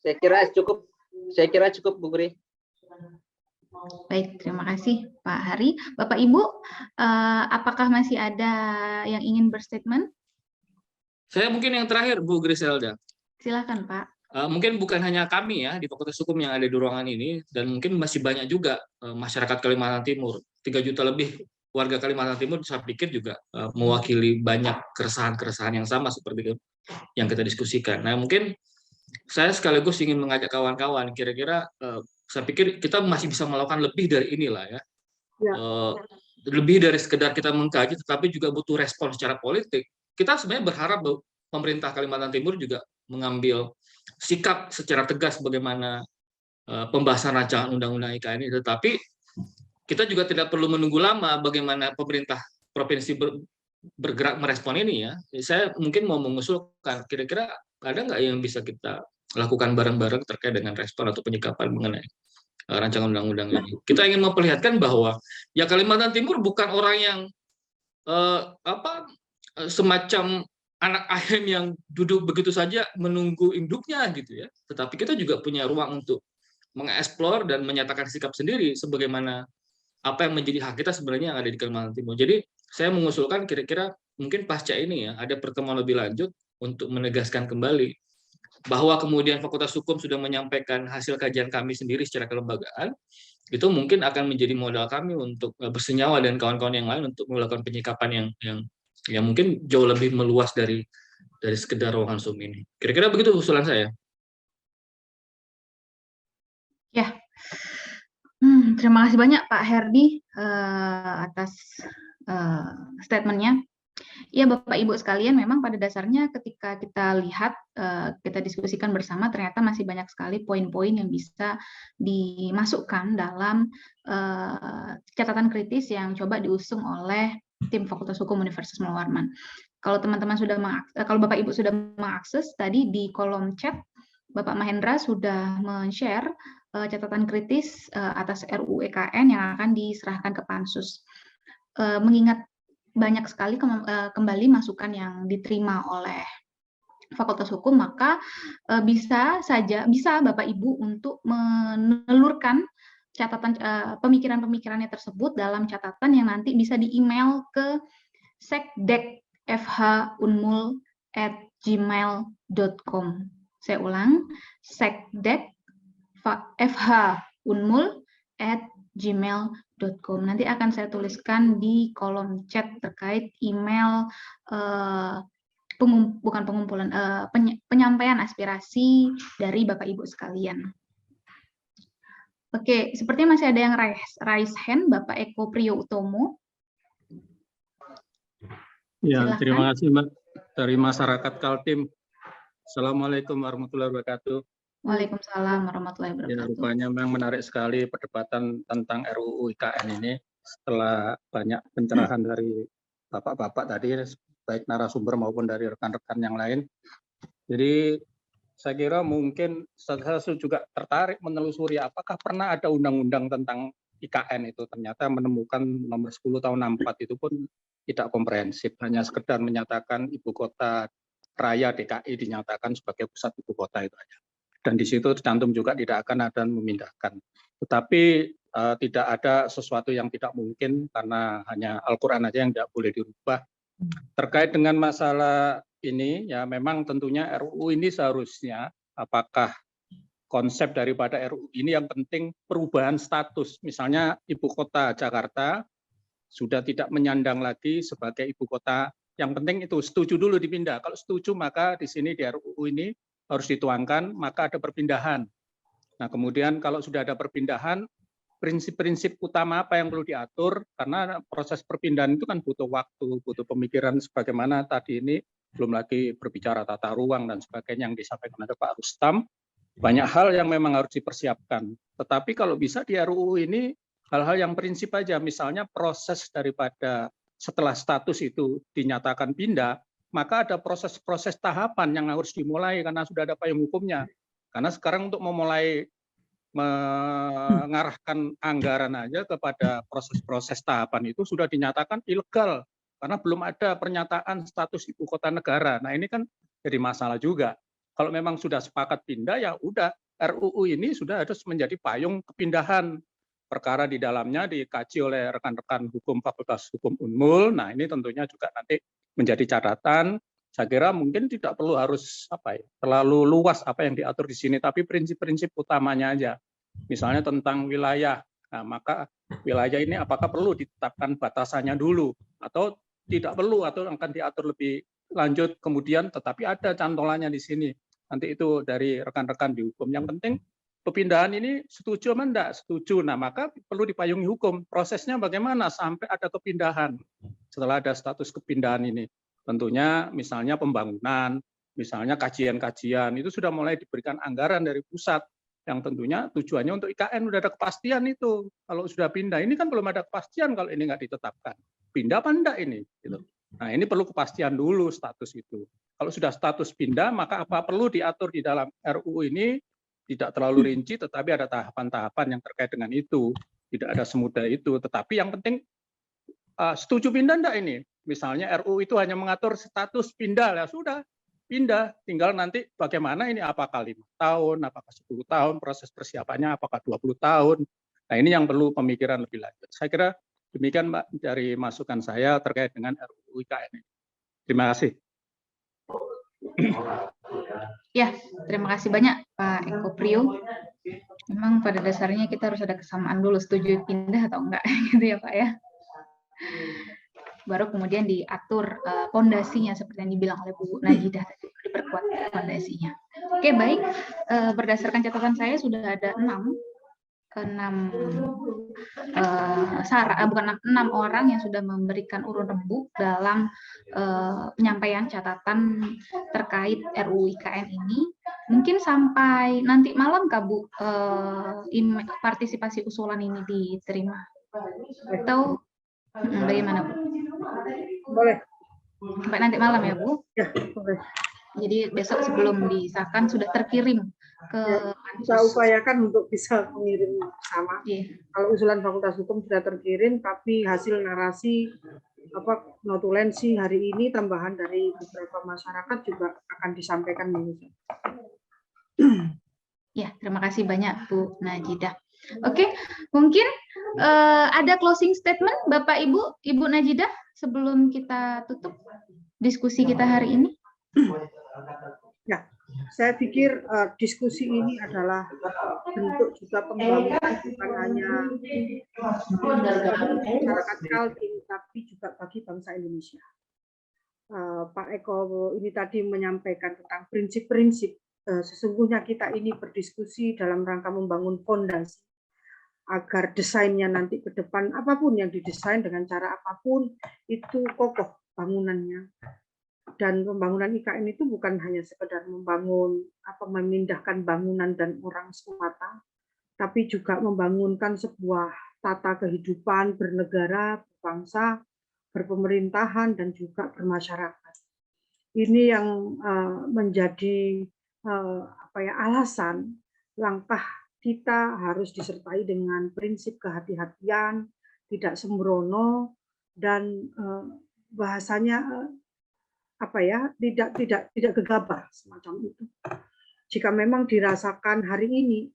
Saya kira cukup Bu Gri. Baik, terima kasih Pak Hari. Bapak Ibu, apakah masih ada yang ingin berstatement? Saya mungkin yang terakhir, Bu Griselda. Silakan Pak. Mungkin bukan hanya kami ya di Fakultas Hukum yang ada di ruangan ini, dan mungkin masih banyak juga masyarakat Kalimantan Timur. 3 juta lebih warga Kalimantan Timur saya pikir juga mewakili banyak keresahan-keresahan yang sama seperti yang kita diskusikan. Nah, mungkin saya sekaligus ingin mengajak kawan-kawan, kira-kira saya pikir kita masih bisa melakukan lebih dari inilah ya. Lebih dari sekedar kita mengkaji, tetapi juga butuh respon secara politik. Kita sebenarnya berharap bahwa pemerintah Kalimantan Timur juga mengambil sikap secara tegas bagaimana pembahasan rancangan undang-undang IKN ini, tetapi kita juga tidak perlu menunggu lama bagaimana pemerintah provinsi bergerak merespon ini ya. Saya mungkin mau mengusulkan kira-kira ada nggak yang bisa kita lakukan bareng-bareng terkait dengan respon atau penyikapan mengenai rancangan undang-undang ini. Kita ingin memperlihatkan bahwa ya Kalimantan Timur bukan orang yang semacam anak ayam yang duduk begitu saja menunggu induknya gitu ya. Tetapi kita juga punya ruang untuk mengeksplor dan menyatakan sikap sendiri sebagaimana apa yang menjadi hak kita sebenarnya yang ada di Kalimantan Timur. Jadi saya mengusulkan kira-kira mungkin pasca ini ya ada pertemuan lebih lanjut untuk menegaskan kembali bahwa kemudian Fakultas Hukum sudah menyampaikan hasil kajian kami sendiri secara kelembagaan, itu mungkin akan menjadi modal kami untuk bersenyawa dan kawan-kawan yang lain untuk melakukan penyikapan yang mungkin jauh lebih meluas dari sekedar ruangan Zoom ini. Kira-kira begitu usulan saya. Ya, terima kasih banyak Pak Herdi atas statementnya. Ya Bapak Ibu sekalian, memang pada dasarnya ketika kita lihat, kita diskusikan bersama, ternyata masih banyak sekali poin-poin yang bisa dimasukkan dalam catatan kritis yang coba diusung oleh tim Fakultas Hukum Universitas Muhammad Warman. Kalau teman-teman kalau Bapak Ibu sudah mengakses tadi di kolom chat, Bapak Mahendra sudah men-share catatan kritis atas RUU IKN yang akan diserahkan ke Pansus. Mengingat banyak sekali kembali masukan yang diterima oleh Fakultas Hukum, maka bisa Bapak Ibu untuk menelurkan catatan pemikiran-pemikirannya tersebut dalam catatan yang nanti bisa di-email ke sekdek.fhunmul@gmail.com. Saya ulang, sekdek.fhunmul@gmail.com. Nanti akan saya tuliskan di kolom chat terkait email penyampaian aspirasi dari Bapak Ibu sekalian. Oke, sepertinya masih ada yang raise hand, Bapak Eko Priyotomo. Ya, Silakan. terima kasih Mbak dari masyarakat Kaltim. Assalamualaikum warahmatullahi wabarakatuh. Waalaikumsalam warahmatullahi Ya, wabarakatuh. rupanya memang menarik sekali perdebatan tentang RUU IKN ini setelah banyak pencerahan dari bapak-bapak tadi, baik narasumber maupun dari rekan-rekan yang lain. Jadi saya kira mungkin saya juga tertarik menelusuri apakah pernah ada undang-undang tentang IKN itu. Ternyata menemukan nomor 10 tahun 64 itu pun tidak komprehensif, hanya sekedar menyatakan ibu kota raya DKI dinyatakan sebagai pusat ibu kota itu aja. Dan di situ tercantum juga tidak akan ada memindahkan. Tetapi tidak ada sesuatu yang tidak mungkin karena hanya Al-Quran aja yang tidak boleh dirubah. Terkait dengan masalah ini, ya memang tentunya RUU ini seharusnya apakah konsep daripada RUU ini yang penting perubahan status. Misalnya ibu kota Jakarta sudah tidak menyandang lagi sebagai ibu kota. Yang penting itu setuju dulu dipindah. Kalau setuju maka di sini di RUU ini harus dituangkan, maka ada perpindahan. Nah kemudian kalau sudah ada perpindahan, prinsip-prinsip utama apa yang perlu diatur, karena proses perpindahan itu kan butuh waktu, butuh pemikiran sebagaimana tadi ini, belum lagi berbicara tata ruang dan sebagainya yang disampaikan oleh Pak Rustam. banyak hal yang memang harus dipersiapkan. Tetapi kalau bisa di RUU ini hal-hal yang prinsip aja, misalnya proses daripada setelah status itu dinyatakan pindah, maka ada proses-proses tahapan yang harus dimulai karena sudah ada payung hukumnya. Karena sekarang untuk memulai mengarahkan anggaran aja kepada proses-proses tahapan itu sudah dinyatakan ilegal karena belum ada pernyataan status ibu kota negara. Nah ini kan jadi masalah juga. Kalau memang sudah sepakat pindah ya udah, RUU ini sudah harus menjadi payung kepindahan. Perkara di dalamnya dikaji oleh rekan-rekan hukum Fakultas Hukum Unmul. Nah ini tentunya juga nanti menjadi catatan. Saya kira mungkin tidak perlu harus terlalu luas apa yang diatur di sini, tapi prinsip-prinsip utamanya aja. Misalnya tentang wilayah. Nah, maka wilayah ini apakah perlu ditetapkan batasannya dulu atau tidak perlu atau akan diatur lebih lanjut kemudian, tetapi ada cantolannya di sini. Nanti itu dari rekan-rekan di hukum. Yang penting pemindahan ini setuju atau enggak? Setuju. Nah, maka perlu dipayungi hukum. Prosesnya bagaimana sampai ada kepindahan setelah ada status kepindahan ini? Tentunya misalnya pembangunan, misalnya kajian-kajian, itu sudah mulai diberikan anggaran dari pusat, yang tentunya tujuannya untuk IKN, sudah ada kepastian itu. Kalau sudah pindah, ini kan belum ada kepastian kalau ini nggak ditetapkan. Pindah apa enggak ini? Gitu. Nah ini perlu kepastian dulu status itu. Kalau sudah status pindah, maka apa perlu diatur di dalam RUU ini, tidak terlalu rinci, tetapi ada tahapan-tahapan yang terkait dengan itu. Tidak ada semudah itu, tetapi yang penting setuju pindah enggak ini? Misalnya RUU itu hanya mengatur status pindah, ya sudah pindah. Tinggal nanti bagaimana ini, apakah 5 tahun, apakah 10 tahun, proses persiapannya apakah 20 tahun. Nah ini yang perlu pemikiran lebih lanjut. Saya kira demikian Mbak dari masukan saya terkait dengan RUU IKN ini. Terima kasih. Ya, terima kasih banyak Pak Eko Priyo. Memang pada dasarnya kita harus ada kesamaan dulu, setuju pindah atau enggak, gitu ya Pak ya. Baru kemudian diatur pondasinya seperti yang dibilang oleh Bu Najidah, diperkuat pondasinya. Oke, baik. Berdasarkan catatan saya sudah ada 6 orang yang sudah memberikan urun rembuk dalam penyampaian catatan terkait RUU IKN ini. Mungkin sampai nanti malam Kak Bu, partisipasi usulan ini diterima atau bagaimana Bu? Boleh. Sampai nanti malam ya Bu? Ya, boleh. Jadi besok sebelum disahkan sudah terkirim ke Saya upayakan untuk bisa mengirim sama. Kalau usulan Fakultas Hukum sudah terkirim, tapi hasil narasi notulensi hari ini tambahan dari beberapa masyarakat juga akan disampaikan. Ya, terima kasih banyak Bu Najidah. Oke, mungkin ada closing statement Bapak Ibu Najidah sebelum kita tutup diskusi kita hari ini. Ya, saya pikir diskusi ini adalah bentuk juga pembangunan bukan hanya masyarakat Kaltim, tapi juga bagi bangsa Indonesia. Pak Eko ini tadi menyampaikan tentang prinsip-prinsip. Sesungguhnya kita ini berdiskusi dalam rangka membangun fondasi agar desainnya nanti ke depan, apapun yang didesain dengan cara apapun, itu kokoh bangunannya. Dan pembangunan IKN itu bukan hanya sekedar membangun memindahkan bangunan dan orang semata, tapi juga membangunkan sebuah tata kehidupan bernegara, berbangsa, berpemerintahan dan juga bermasyarakat. Ini yang menjadi alasan langkah kita harus disertai dengan prinsip kehati-hatian, tidak sembrono, dan bahasanya tidak gegabah semacam itu. Jika memang dirasakan hari ini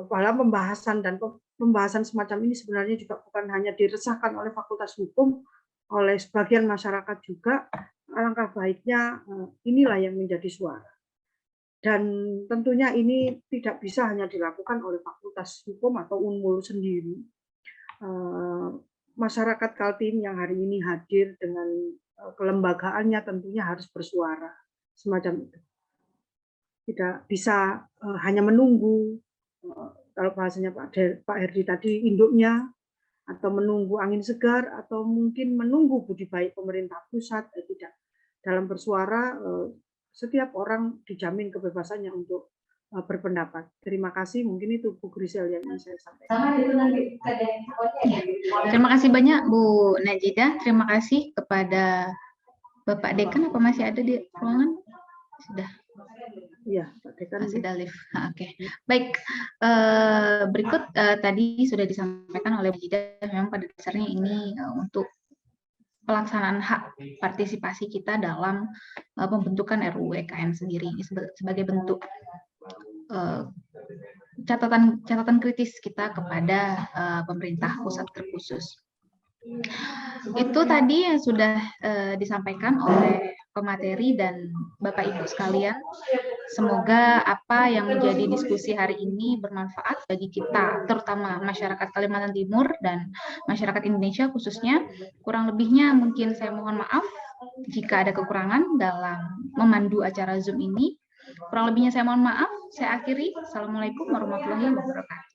dalam pembahasan semacam ini sebenarnya juga bukan hanya diresahkan oleh Fakultas Hukum, oleh sebagian masyarakat juga, alangkah baiknya inilah yang menjadi suara. Dan tentunya ini tidak bisa hanya dilakukan oleh Fakultas Hukum atau Unmul sendiri. Masyarakat Kaltim yang hari ini hadir dengan kelembagaannya tentunya harus bersuara semacam itu. Tidak bisa hanya menunggu, kalau bahasanya Pak Herdi tadi, induknya, atau menunggu angin segar, atau mungkin menunggu budi baik pemerintah pusat. Tidak. Dalam bersuara, setiap orang dijamin kebebasannya untuk berpendapat. Terima kasih. Mungkin itu Bu Grisel yang ingin saya sampaikan. Sama itu nanti ada yang Ya. Terima kasih banyak Bu Najidah. Terima kasih kepada Bapak Dekan, apa masih ada di ruangan? Sudah. Iya, Pak Dekan. Sudah live. Oke. Baik. Berikut tadi sudah disampaikan oleh Bu Najidah, memang pada dasarnya ini untuk pelaksanaan hak partisipasi kita dalam pembentukan RUU IKN sendiri, ini sebagai bentuk catatan kritis kita kepada pemerintah pusat terkhusus. Itu tadi yang sudah disampaikan oleh pemateri dan Bapak Ibu sekalian. Semoga apa yang menjadi diskusi hari ini bermanfaat bagi kita, terutama masyarakat Kalimantan Timur dan masyarakat Indonesia khususnya. Kurang lebihnya mungkin saya mohon maaf jika ada kekurangan dalam memandu acara Zoom ini. Kurang lebihnya saya mohon maaf. Saya akhiri. Assalamualaikum warahmatullahi wabarakatuh.